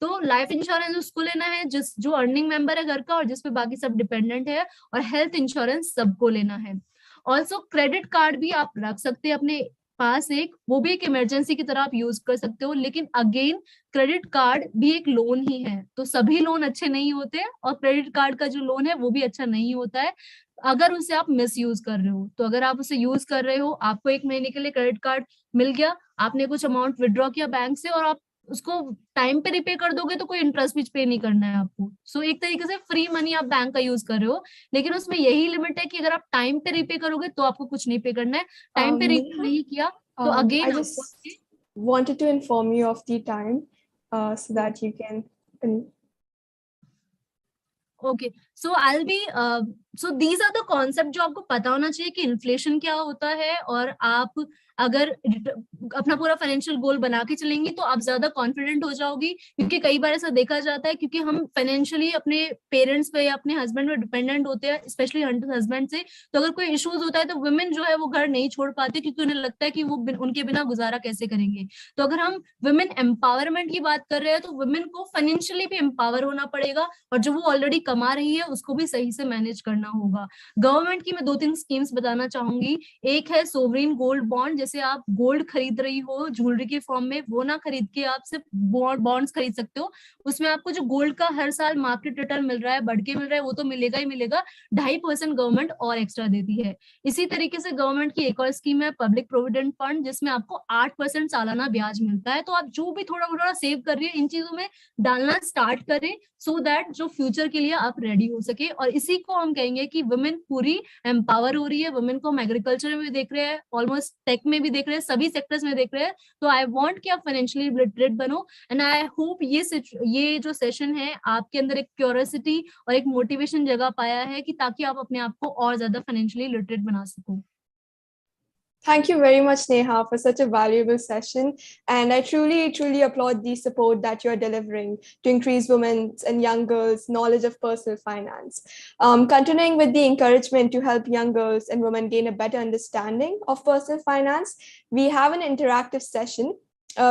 तो लाइफ इंश्योरेंस उसको लेना है जो अर्निंग मेंबर है घर का और जिसपे बाकी सब डिपेंडेंट है, और हेल्थ इंश्योरेंस सबको लेना है। ऑल्सो क्रेडिट कार्ड भी आप रख सकते हैं अपने पास, वो भी एक इमरजेंसी की तरह आप यूज कर सकते हो। लेकिन अगेन क्रेडिट कार्ड भी एक लोन ही है, तो सभी लोन अच्छे नहीं होते, और क्रेडिट कार्ड का जो लोन है वो भी अच्छा नहीं होता है अगर उसे आप मिस यूज कर रहे हो। तो अगर आप उसे यूज कर रहे हो, आपको 1 महीने के लिए क्रेडिट कार्ड मिल गया, आपने कुछ अमाउंट विड्रॉ किया बैंक से और आप उसको टाइम पे रिपे कर दोगे तो कोई इंटरेस्ट भी पे नहीं करना है आपको। सो एक तरीके से फ्री मनी आप बैंक का यूज कर रहे हो, लेकिन उसमें यही लिमिट है कि अगर आप टाइम पे रिपे करोगे तो आपको कुछ नहीं पे करना है, टाइम पे रिपे नहीं किया तो again I just wanted to inform you of the time so that you can okay. So I be so these are the concept जो आपको पता होना चाहिए कि इन्फ्लेशन क्या होता है, और आप अगर अपना पूरा फाइनेंशियल गोल बना के चलेंगी तो आप ज्यादा कॉन्फिडेंट हो जाओगी। क्योंकि कई बार ऐसा देखा जाता है, क्योंकि हम फाइनेंशियली अपने पेरेंट्स पे या अपने हस्बैंड पे डिपेंडेंट होते हैं, स्पेशली हस्बैंड से। तो अगर कोई इश्यूज होता है तो वुमेन जो है वो घर नहीं छोड़ पाती, क्योंकि उन्हें लगता है कि वो उनके बिना गुजारा कैसे करेंगे। तो अगर हम वुमेन एम्पावरमेंट की बात कर रहे हैं तो वुमेन को फाइनेंशियली भी एम्पावर होना पड़ेगा, और जो वो ऑलरेडी कमा रही है उसको भी सही से मैनेज करना करना होगा। गवर्नमेंट की मैं 2-3 स्कीम्स बताना चाहूंगी। एक है सोवरेन गोल्ड बॉन्ड, जैसे आप गोल्ड खरीद रही हो ज्वेलरी के फॉर्म में, वो ना खरीद के आप सिर्फ बॉन्ड्स खरीद सकते हो। उसमें आपको जो गोल्ड का हर साल मार्केट रिटर्न मिल रहा है, बढ़ के मिल रहा है, वो तो मिलेगा ही मिलेगा, 2.5% गवर्नमेंट और एक्स्ट्रा देती है। इसी तरीके से गवर्नमेंट की एक और स्कीम है पब्लिक प्रोविडेंट फंड, जिसमें आपको 8% सालाना ब्याज मिलता है। तो आप जो भी थोड़ा थोड़ा सेव कर रही है, इन चीजों में डालना स्टार्ट करें, सो दैट जो फ्यूचर के लिए आप रेडी हो सके। और इसी को हम कहेंगे कि वुमेन पूरी एम्पावर हो रही है। वुमेन को हम एग्रीकल्चर में भी देख रहे हैं, ऑलमोस्ट टेक में भी देख रहे हैं, सभी सेक्टर्स में देख रहे हैं। तो आई वांट कि आप फाइनेंशियली लिटरेट बनो, एंड आई होप ये जो सेशन है आपके अंदर एक क्यूरियोसिटी और एक मोटिवेशन जगह पाया है, कि ताकि आप अपने आप को और ज्यादा फाइनेंशियली लिटरेट बना सको। Thank you very much, Neha, for such a valuable session. And I truly applaud the support that you're delivering to increase women's and young girls' knowledge of personal finance. Continuing with the encouragement to help young girls and women gain a better understanding of personal finance, we have an interactive session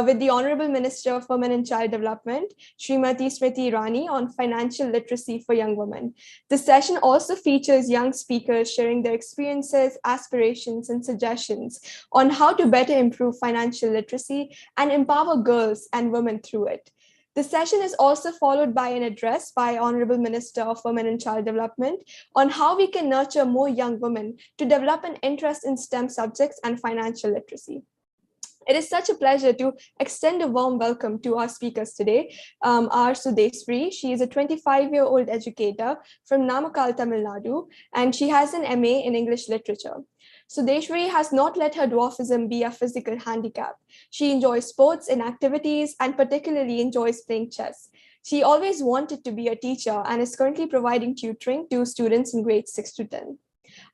with the Hon'ble Minister of Women and Child Development, Srimati Smriti Irani, on financial literacy for young women. This session also features young speakers sharing their experiences, aspirations, and suggestions on how to better improve financial literacy and empower girls and women through it. The session is also followed by an address by Hon'ble Minister of Women and Child Development on how we can nurture more young women to develop an interest in STEM subjects and financial literacy. It is such a pleasure to extend a warm welcome to our speakers today. Our Sudeshri, she is a 25-year-old educator from Namakkal, Tamil Nadu, and she has an MA in English literature. Sudeshri has not let her dwarfism be a physical handicap. She enjoys sports and activities and particularly enjoys playing chess. She always wanted to be a teacher and is currently providing tutoring to students in grades 6 to 10.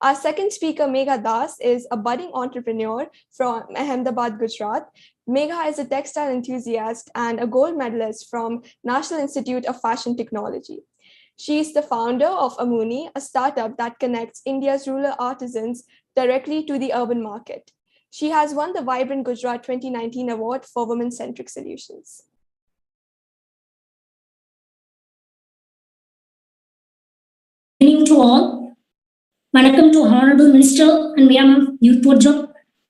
Our second speaker, Megha Das, is a budding entrepreneur from Ahmedabad, Gujarat. Megha is a textile enthusiast and a gold medalist from National Institute of Fashion Technology. She is the founder of Amuni, a startup that connects India's rural artisans directly to the urban market. She has won the Vibrant Gujarat 2019 Award for Women-Centric Solutions. Good evening to all. Welcome to Honorable Minister and YuWaah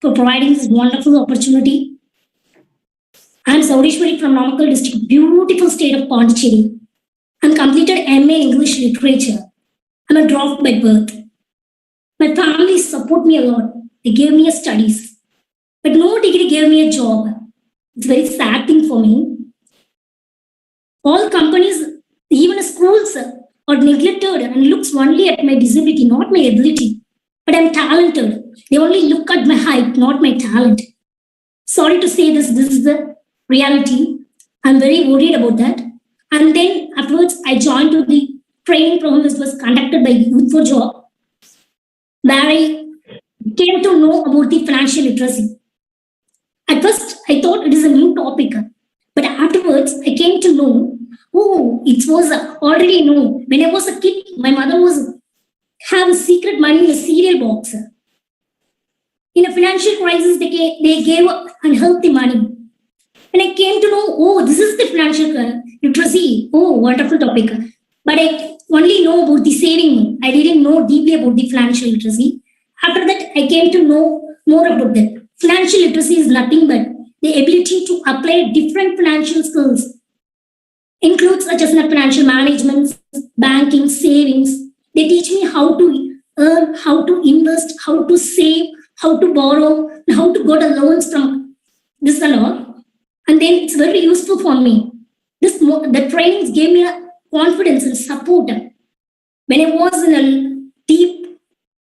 for providing this wonderful opportunity. I am Saurishwari from Namakkal district, beautiful state of Pondicherry. I am completed MA English Literature. I am a dwarf by birth. My family support me a lot. They gave me a studies, but no degree gave me a job. It's a very sad thing for me. All companies, even schools, are neglected and looks only at my disability, not my ability. But I'm talented. They only look at my height, not my talent. Sorry to say this is the reality. I'm very worried about that. And then afterwards, I joined to the training program that was conducted by Youth for Job, where I came to know about the financial literacy. At first, I thought it is a new topic. But afterwards, I came to know, it was already known. When I was a kid, my mother was have a secret money in a cereal box. In a financial crisis, they gave unhealthy money. And I came to know, this is the financial literacy. Wonderful topic. But I only know about the saving. I didn't know deeply about the financial literacy. After that, I came to know more about that. Financial literacy is nothing but the ability to apply different financial skills. Includes such as financial management, banking, savings. They teach me how to earn, how to invest, how to save, how to borrow, and how to get loans from this and all. And then it's very useful for me. The trainings gave me a confidence and support. When I was in a deep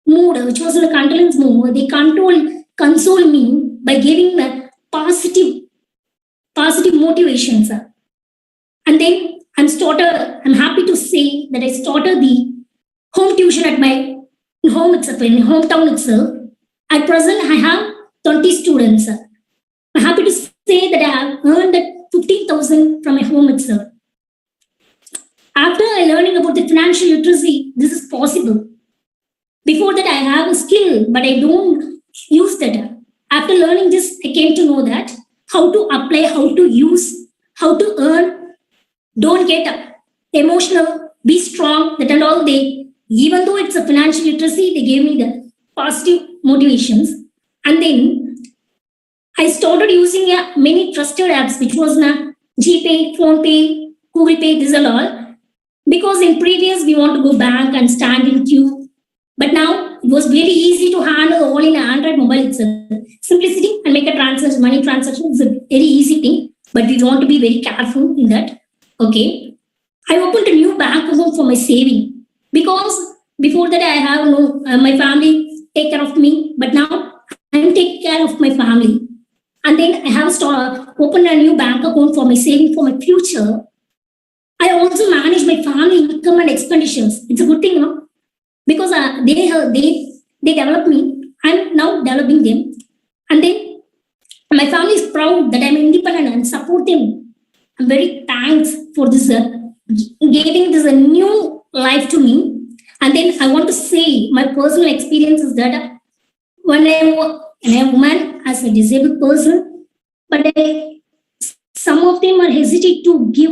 mood, which was in a condolence mood, they console me by giving the positive motivations. And then I'm happy to say that I started the home tuition at my home itself, in hometown itself. At present, I have 20 students. I'm happy to say that I have earned 15,000 from my home itself. After I learning about the financial literacy, this is possible. Before that, I have a skill, but I don't use that. After learning this, I came to know that how to apply, how to use, how to earn. Don't get emotional, be strong, that and all they Even though it's a financial literacy, they gave me the positive motivations. And then I started using many trusted apps, which was GPay, PhonePay, Google Pay, these are all. Because in previous, we want to go bank and stand in queue. But now it was very easy to handle all in an Android mobile itself. Simplicity and make a transaction, money transaction is a very easy thing, but we want to be very careful in that. Okay. I opened a new bank account for my saving because before that I have my family take care of me, but now I'm taking care of my family. And then I have opened a new bank account for my saving for my future. I also manage my family income and expenditures. It's a good thing, no? Because they develop me. I'm now developing them. And then my family is proud that I'm independent and support them. I'm very thanks for this giving this a new life to me. And then I want to say my personal experience is that when I'm a woman as a disabled person, but some of them are hesitate to give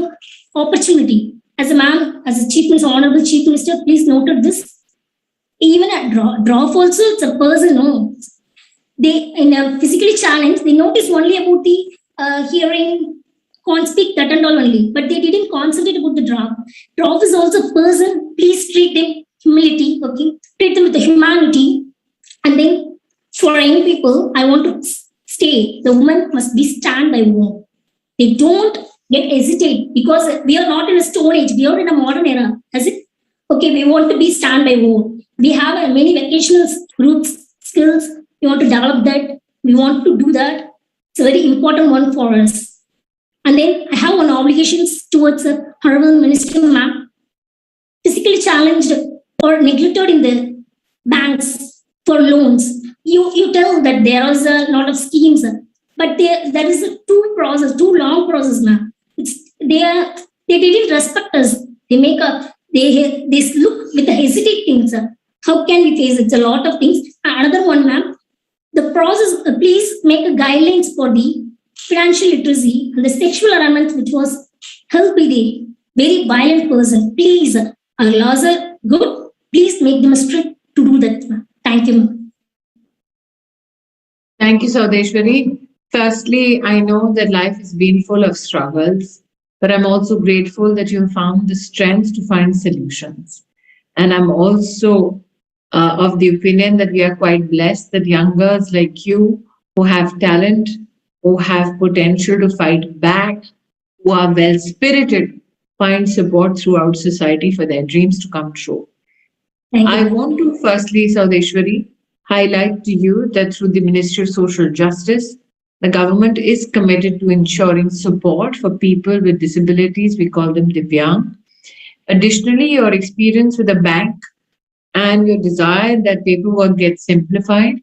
opportunity. As a man, as a Chief Minister, Honorable Chief Minister, please note this. Even at drop also, it's a person, no. They, in a physically challenged, they notice only about the hearing, can't speak, that and all only, but they didn't concentrate about the drop. Drop is also a person, please treat them humility, okay? Treat them with the humanity. And then for young people, I want to stay, the woman must be stand by woman. They don't get hesitate because we are not in a stone age, we are in a modern era. Has it? Okay, we want to be stand by woman. We have many vocational groups, skills, we want to develop that, we want to do that. It's a very important one for us. And then I have one obligation towards the Hon'ble Minister, ma'am. Physically challenged or neglected in the banks for loans. You tell that there is a lot of schemes, but there is a too long process, ma'am. They didn't respect us. They look with the hesitate things. How can we face it? It's a lot of things. Another one, ma'am. The process, please make a guidelines for the financial literacy and the sexual harassment which was held by the very violent person. Please, our laws are good. Please make them strict to do that, ma'am. Thank you, ma'am. Thank you, Saudeshwari. Firstly, I know that life has been full of struggles, but I'm also grateful that you have found the strength to find solutions. And I'm also of the opinion that we are quite blessed that young girls like you who have talent, who have potential to fight back, who are well-spirited, find support throughout society for their dreams to come true. I want to firstly, Saudeshwari, highlight to you that through the Ministry of Social Justice, the government is committed to ensuring support for people with disabilities. We call them Divyang. Additionally, your experience with the bank and your desire that paperwork gets simplified.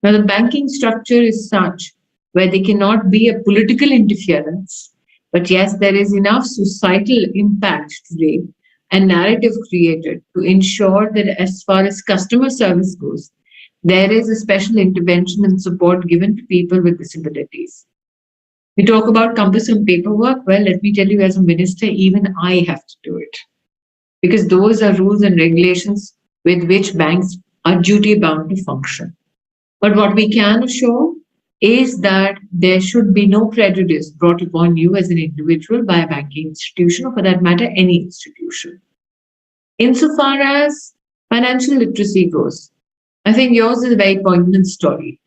Now, the banking structure is such where there cannot be a political interference, but yes, there is enough societal impact today and narrative created to ensure that as far as customer service goes, there is a special intervention and support given to people with disabilities. We talk about cumbersome paperwork. Well, let me tell you, as a minister, even I have to do it because those are rules and regulations with which banks are duty bound to function. But what we can assure is that there should be no prejudice brought upon you as an individual by a banking institution, or for that matter, any institution. Insofar as financial literacy goes, I think yours is a very poignant story.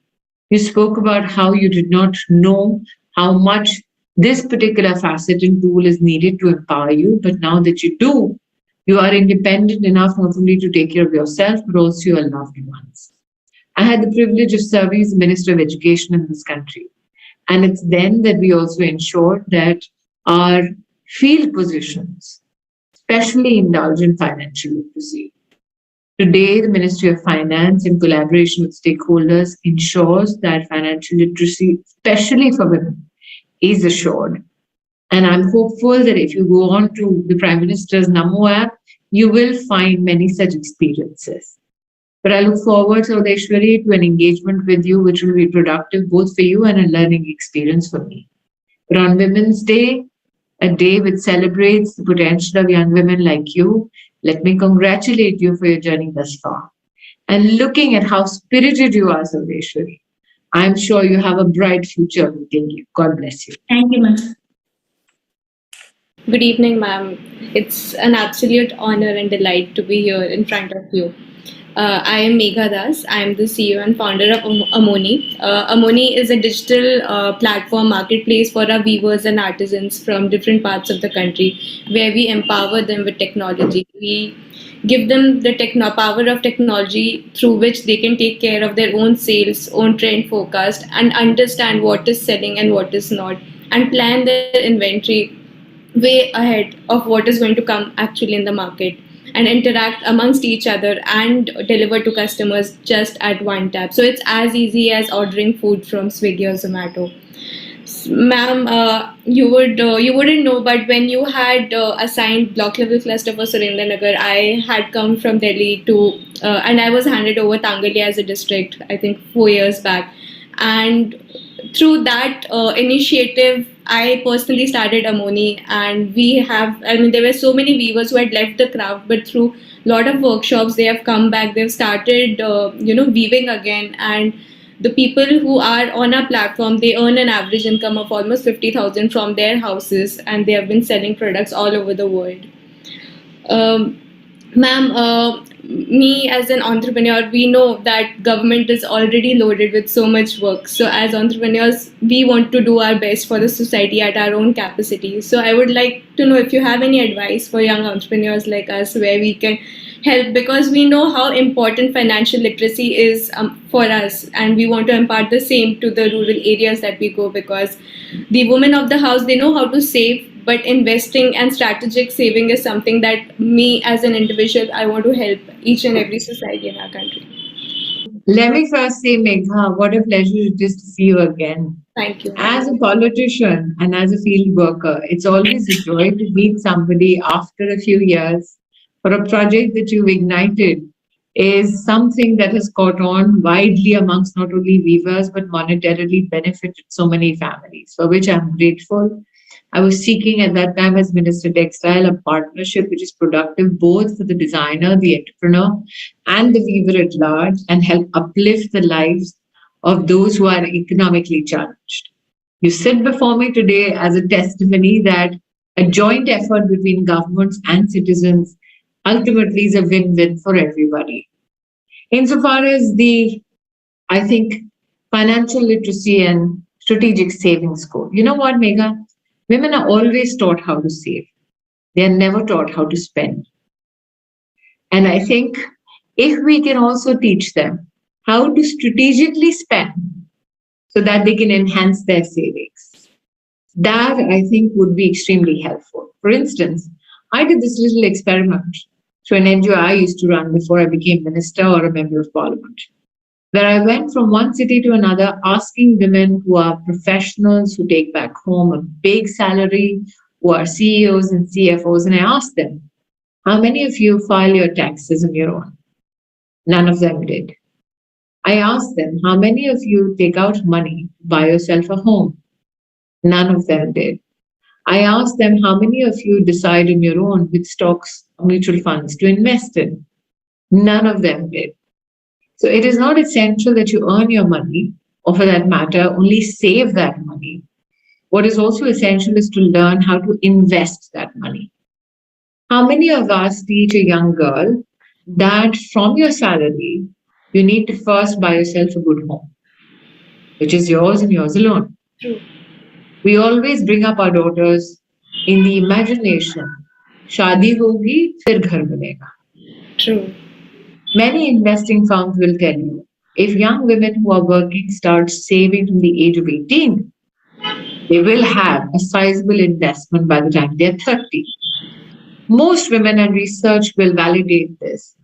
You spoke about how you did not know how much this particular facet and tool is needed to empower you, but now that you do, you are independent enough not only to take care of yourself, but also your loved ones. I had the privilege of serving as the Minister of Education in this country. And it's then that we also ensured that our field positions, especially indulge in financial literacy. Today, the Ministry of Finance, in collaboration with stakeholders, ensures that financial literacy, especially for women, is assured. And I'm hopeful that if you go on to the Prime Minister's Namo app, you will find many such experiences. But I look forward, Saudeshwari, to an engagement with you, which will be productive both for you and a learning experience for me. But on Women's Day, a day which celebrates the potential of young women like you, let me congratulate you for your journey thus far. And looking at how spirited you are, Sarveshwari, I'm sure you have a bright future within you. God bless you. Thank you, ma'am. Good evening, ma'am. It's an absolute honor and delight to be here in front of you. I am Megha Das. I am the CEO and founder of Amoni. Amoni is a digital platform marketplace for our weavers and artisans from different parts of the country, where we empower them with technology. We give them the power of technology through which they can take care of their own sales, own trend forecast, and understand what is selling and what is not, and plan their inventory way ahead of what is going to come actually in the market, and interact amongst each other and deliver to customers just at one tap. So it's as easy as ordering food from Swiggy or Zomato. Ma'am, you wouldn't know, but when you had assigned block level cluster for Surendranagar, I had come from Delhi to and I was handed over Tangali as a district, I think 4 years back. And through that initiative, I personally started Amoni, and there were so many weavers who had left the craft, but through a lot of workshops, they have come back, they've started, weaving again. And the people who are on our platform, they earn an average income of almost 50,000 from their houses, and they have been selling products all over the world. Ma'am, me as an entrepreneur, we know that government is already loaded with so much work. So as entrepreneurs, we want to do our best for the society at our own capacity. So I would like to know if you have any advice for young entrepreneurs like us where we can help, because we know how important financial literacy is for us, and we want to impart the same to the rural areas that we go, because the women of the house, they know how to save, but investing and strategic saving is something that me as an individual, I want to help each and every society in our country. Let me first say, Megha, what a pleasure it is to see you again. Thank you. As a politician and as a field worker, it's always a joy to meet somebody after a few years for a project that you've ignited is something that has caught on widely amongst not only weavers, but monetarily benefited so many families, for which I'm grateful. I was seeking at that time as Minister Textile a partnership which is productive both for the designer, the entrepreneur, and the weaver at large, and help uplift the lives of those who are economically challenged. You sit before me today as a testimony that a joint effort between governments and citizens ultimately is a win-win for everybody. Insofar as I think, financial literacy and strategic savings go. You know what, Megha? Women are always taught how to save. They are never taught how to spend. And I think if we can also teach them how to strategically spend so that they can enhance their savings, that I think would be extremely helpful. For instance, I did this little experiment through an NGO I used to run before I became minister or a member of parliament, where I went from one city to another asking women who are professionals, who take back home a big salary, who are CEOs and CFOs, and I asked them, how many of you file your taxes on your own? None of them did. I asked them, how many of you take out money to buy yourself a home? None of them did. I asked them, how many of you decide on your own which stocks or mutual funds to invest in? None of them did. So it is not essential that you earn your money, or for that matter, only save that money. What is also essential is to learn how to invest that money. How many of us teach a young girl that from your salary, you need to first buy yourself a good home, which is yours and yours alone? True. We always bring up our daughters in the imagination, shadi hogi, fir ghar banega. True. Many investing firms will tell you, if young women who are working start saving from the age of 18, they will have a sizable investment by the time they're 30. Most women, and research will validate this,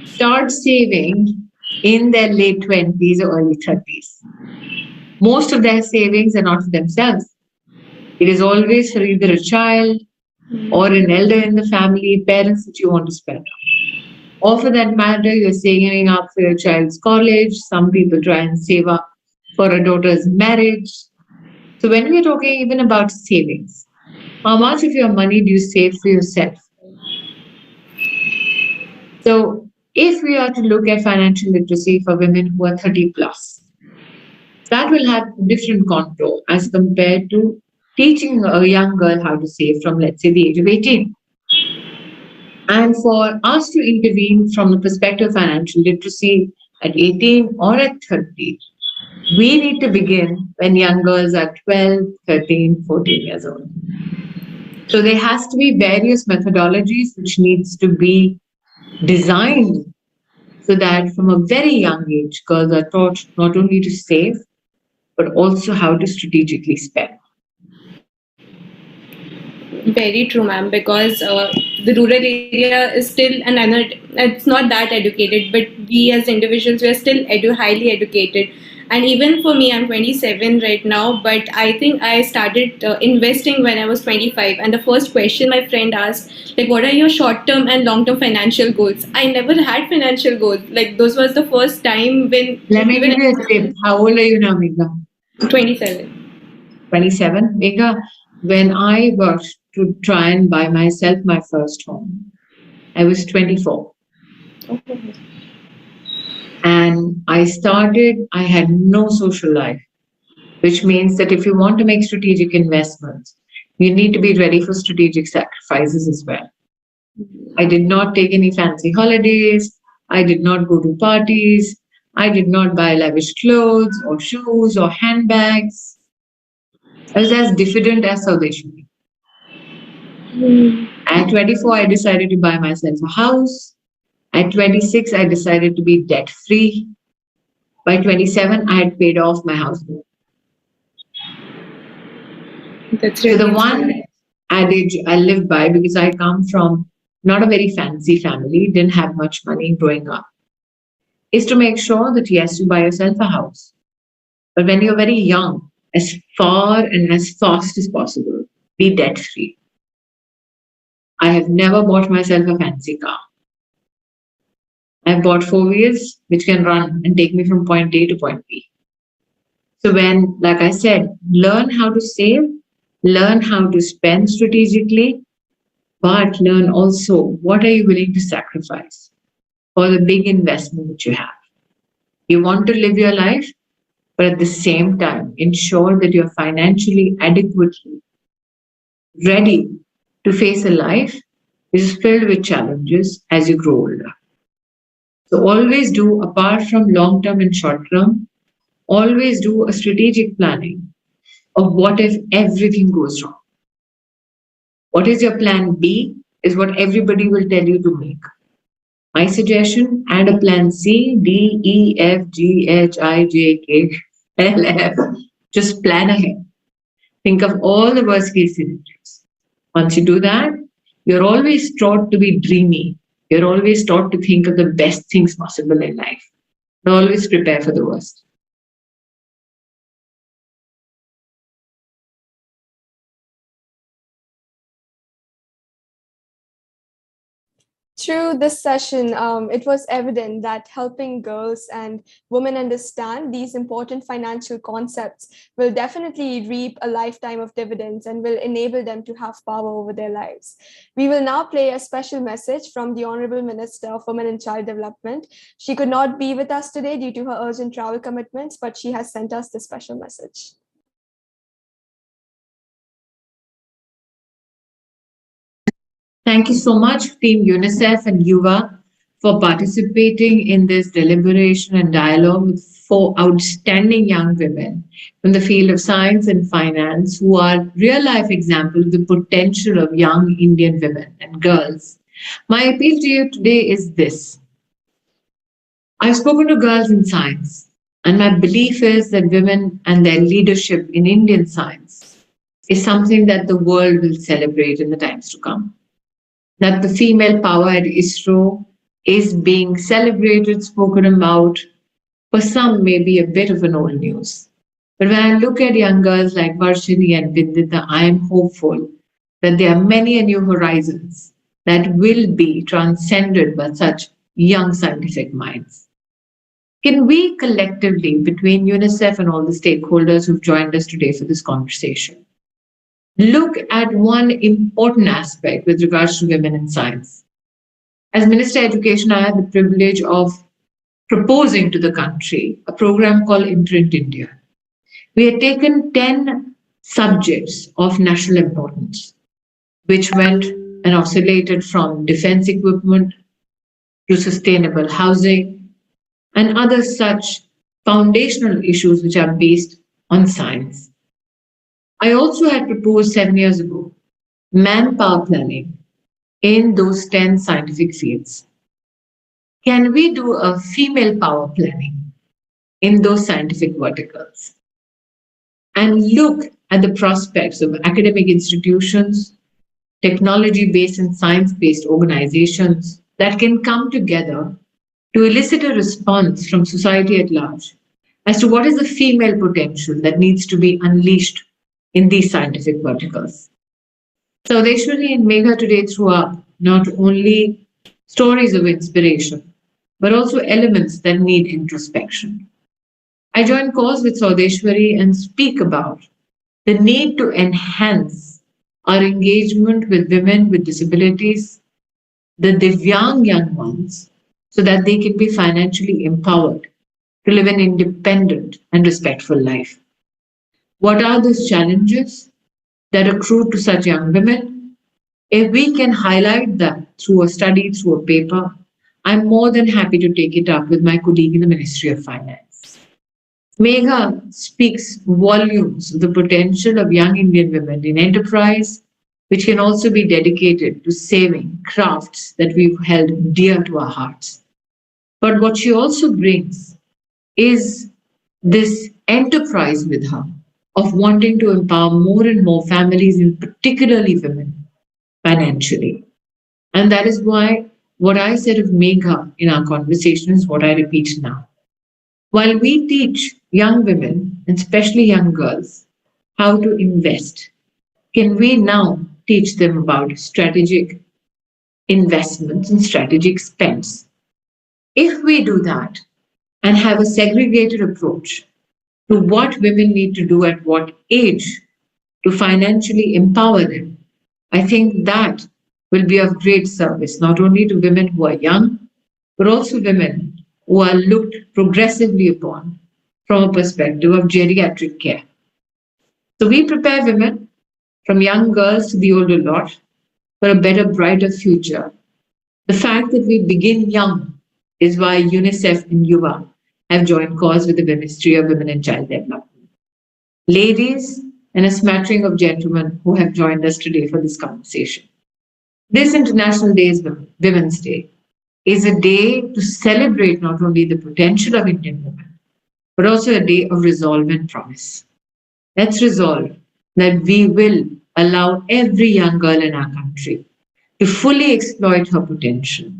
start saving in their late 20s or early 30s. Most of their savings are not for themselves. It is always for either a child or an elder in the family, parents that you want to spend on. Or for that matter, you're saving up for your child's college. Some people try and save up for a daughter's marriage. So when we're talking even about savings, how much of your money do you save for yourself? So if we are to look at financial literacy for women who are 30 plus, that will have a different contour as compared to teaching a young girl how to save from, let's say, the age of 18. And for us to intervene from the perspective of financial literacy at 18 or at 30, we need to begin when young girls are 12, 13, 14 years old. So there has to be various methodologies which needs to be designed so that from a very young age, girls are taught not only to save, but also how to strategically spend. Very true, ma'am, because the rural area is still, it's not that educated, but we as individuals, we are still highly educated. And even for me, I'm 27 right now, but I think I started investing when I was 25. And the first question my friend asked, like, what are your short-term and long-term financial goals? I never had financial goals. Like, those was the first time when... Let me give you a tip. How old are you now, Megha? 27. 27? Megha, when I worked to try and buy myself my first home, I was 24. Okay. And I had no social life, which means that if you want to make strategic investments, you need to be ready for strategic sacrifices as well. I did not take any fancy holidays. I did not go to parties. I did not buy lavish clothes or shoes or handbags. I was as diffident as South Asian people. At 24, I decided to buy myself a house. At 26, I decided to be debt-free. By 27, I had paid off my house loan. That's really so the one adage I live by, because I come from not a very fancy family, didn't have much money growing up, is to make sure that yes, you buy yourself a house. But when you're very young, as far and as fast as possible, be debt-free. I have never bought myself a fancy car. I've bought 4 wheels, which can run and take me from point A to point B. So when, like I said, learn how to save, learn how to spend strategically, but learn also what are you willing to sacrifice for the big investment that you have. You want to live your life, but at the same time, ensure that you're financially adequately ready to face a life which is filled with challenges as you grow older. So always do, apart from long-term and short-term, always do a strategic planning of what if everything goes wrong. What is your plan B is what everybody will tell you to make. My suggestion, add a plan C, D, E, F, G, H, I, J, K, L, F. Just plan ahead. Think of all the worst case scenarios. Once you do that, you're always taught to be dreamy. You're always taught to think of the best things possible in life. And always prepare for the worst. Through this session, it was evident that helping girls and women understand these important financial concepts will definitely reap a lifetime of dividends and will enable them to have power over their lives. We will now play a special message from the Hon'ble Minister of Women and Child Development. She could not be with us today due to her urgent travel commitments, but she has sent us this special message. Thank you so much, Team UNICEF and YuWaah, for participating in this deliberation and dialogue with 4 outstanding young women from the field of science and finance who are real-life examples of the potential of young Indian women and girls. My appeal to you today is this. I've spoken to girls in science, and my belief is that women and their leadership in Indian science is something that the world will celebrate in the times to come. That the female power at ISRO is being celebrated, spoken about. For some, may be a bit of an old news. But when I look at young girls like Varshini and Vindita, I am hopeful that there are many new horizons that will be transcended by such young scientific minds. Can we collectively, between UNICEF and all the stakeholders who've joined us today for this conversation, look at one important aspect with regards to women in science? As Minister of Education, I had the privilege of proposing to the country a program called Imprint India. We had taken 10 subjects of national importance, which went and oscillated from defense equipment to sustainable housing and other such foundational issues which are based on science. I also had proposed 7 years ago manpower planning in those 10 scientific fields. Can we do a female power planning in those scientific verticals and look at the prospects of academic institutions, technology-based and science-based organizations that can come together to elicit a response from society at large as to what is the female potential that needs to be unleashed in these scientific verticals. So Saudeshwari and Megha today threw up not only stories of inspiration, but also elements that need introspection. I join calls with Saudeshwari and speak about the need to enhance our engagement with women with disabilities, the Divyang young ones, so that they can be financially empowered to live an independent and respectful life. What are those challenges that accrue to such young women? If we can highlight that through a study, through a paper, I'm more than happy to take it up with my colleague in the Ministry of Finance. Megha speaks volumes of the potential of young Indian women in enterprise, which can also be dedicated to saving crafts that we've held dear to our hearts. But what she also brings is this enterprise with her of wanting to empower more and more families, and particularly women, financially. And that is why what I said of Megha in our conversation is what I repeat now. While we teach young women, and especially young girls, how to invest, can we now teach them about strategic investments and strategic spends? If we do that and have a segregated approach to what women need to do at what age to financially empower them, I think that will be of great service, not only to women who are young, but also women who are looked progressively upon from a perspective of geriatric care. So we prepare women, from young girls to the older lot, for a better, brighter future. The fact that we begin young is why UNICEF and YuWaah have joined cause with the Ministry of Women and Child Development. Ladies and a smattering of gentlemen who have joined us today for this conversation. This International Day is Women's Day is a day to celebrate not only the potential of Indian women, but also a day of resolve and promise. Let's resolve that we will allow every young girl in our country to fully exploit her potential,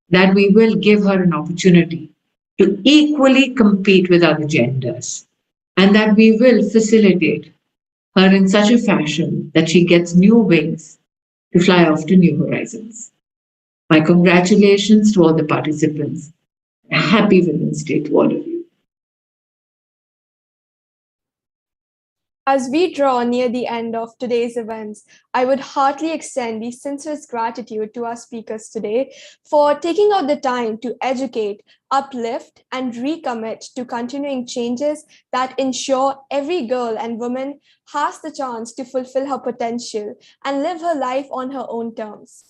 that we will give her an opportunity to equally compete with other genders, and that we will facilitate her in such a fashion that she gets new wings to fly off to new horizons. My congratulations to all the participants. Happy Women's Day to all of you. As we draw near the end of today's events, I would heartily extend the sincerest gratitude to our speakers today for taking out the time to educate, uplift, and recommit to continuing changes that ensure every girl and woman has the chance to fulfill her potential and live her life on her own terms.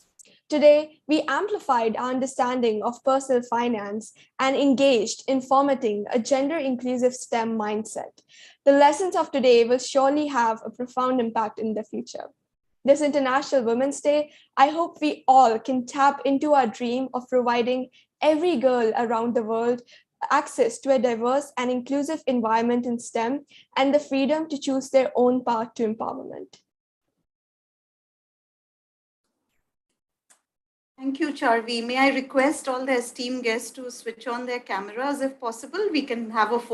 Today, we amplified our understanding of personal finance and engaged in formatting a gender-inclusive STEM mindset. The lessons of today will surely have a profound impact in the future. This International Women's Day, I hope we all can tap into our dream of providing every girl around the world access to a diverse and inclusive environment in STEM and the freedom to choose their own path to empowerment. Thank you, Charvi. May I request all the esteemed guests to switch on their cameras if possible? We can have a photo.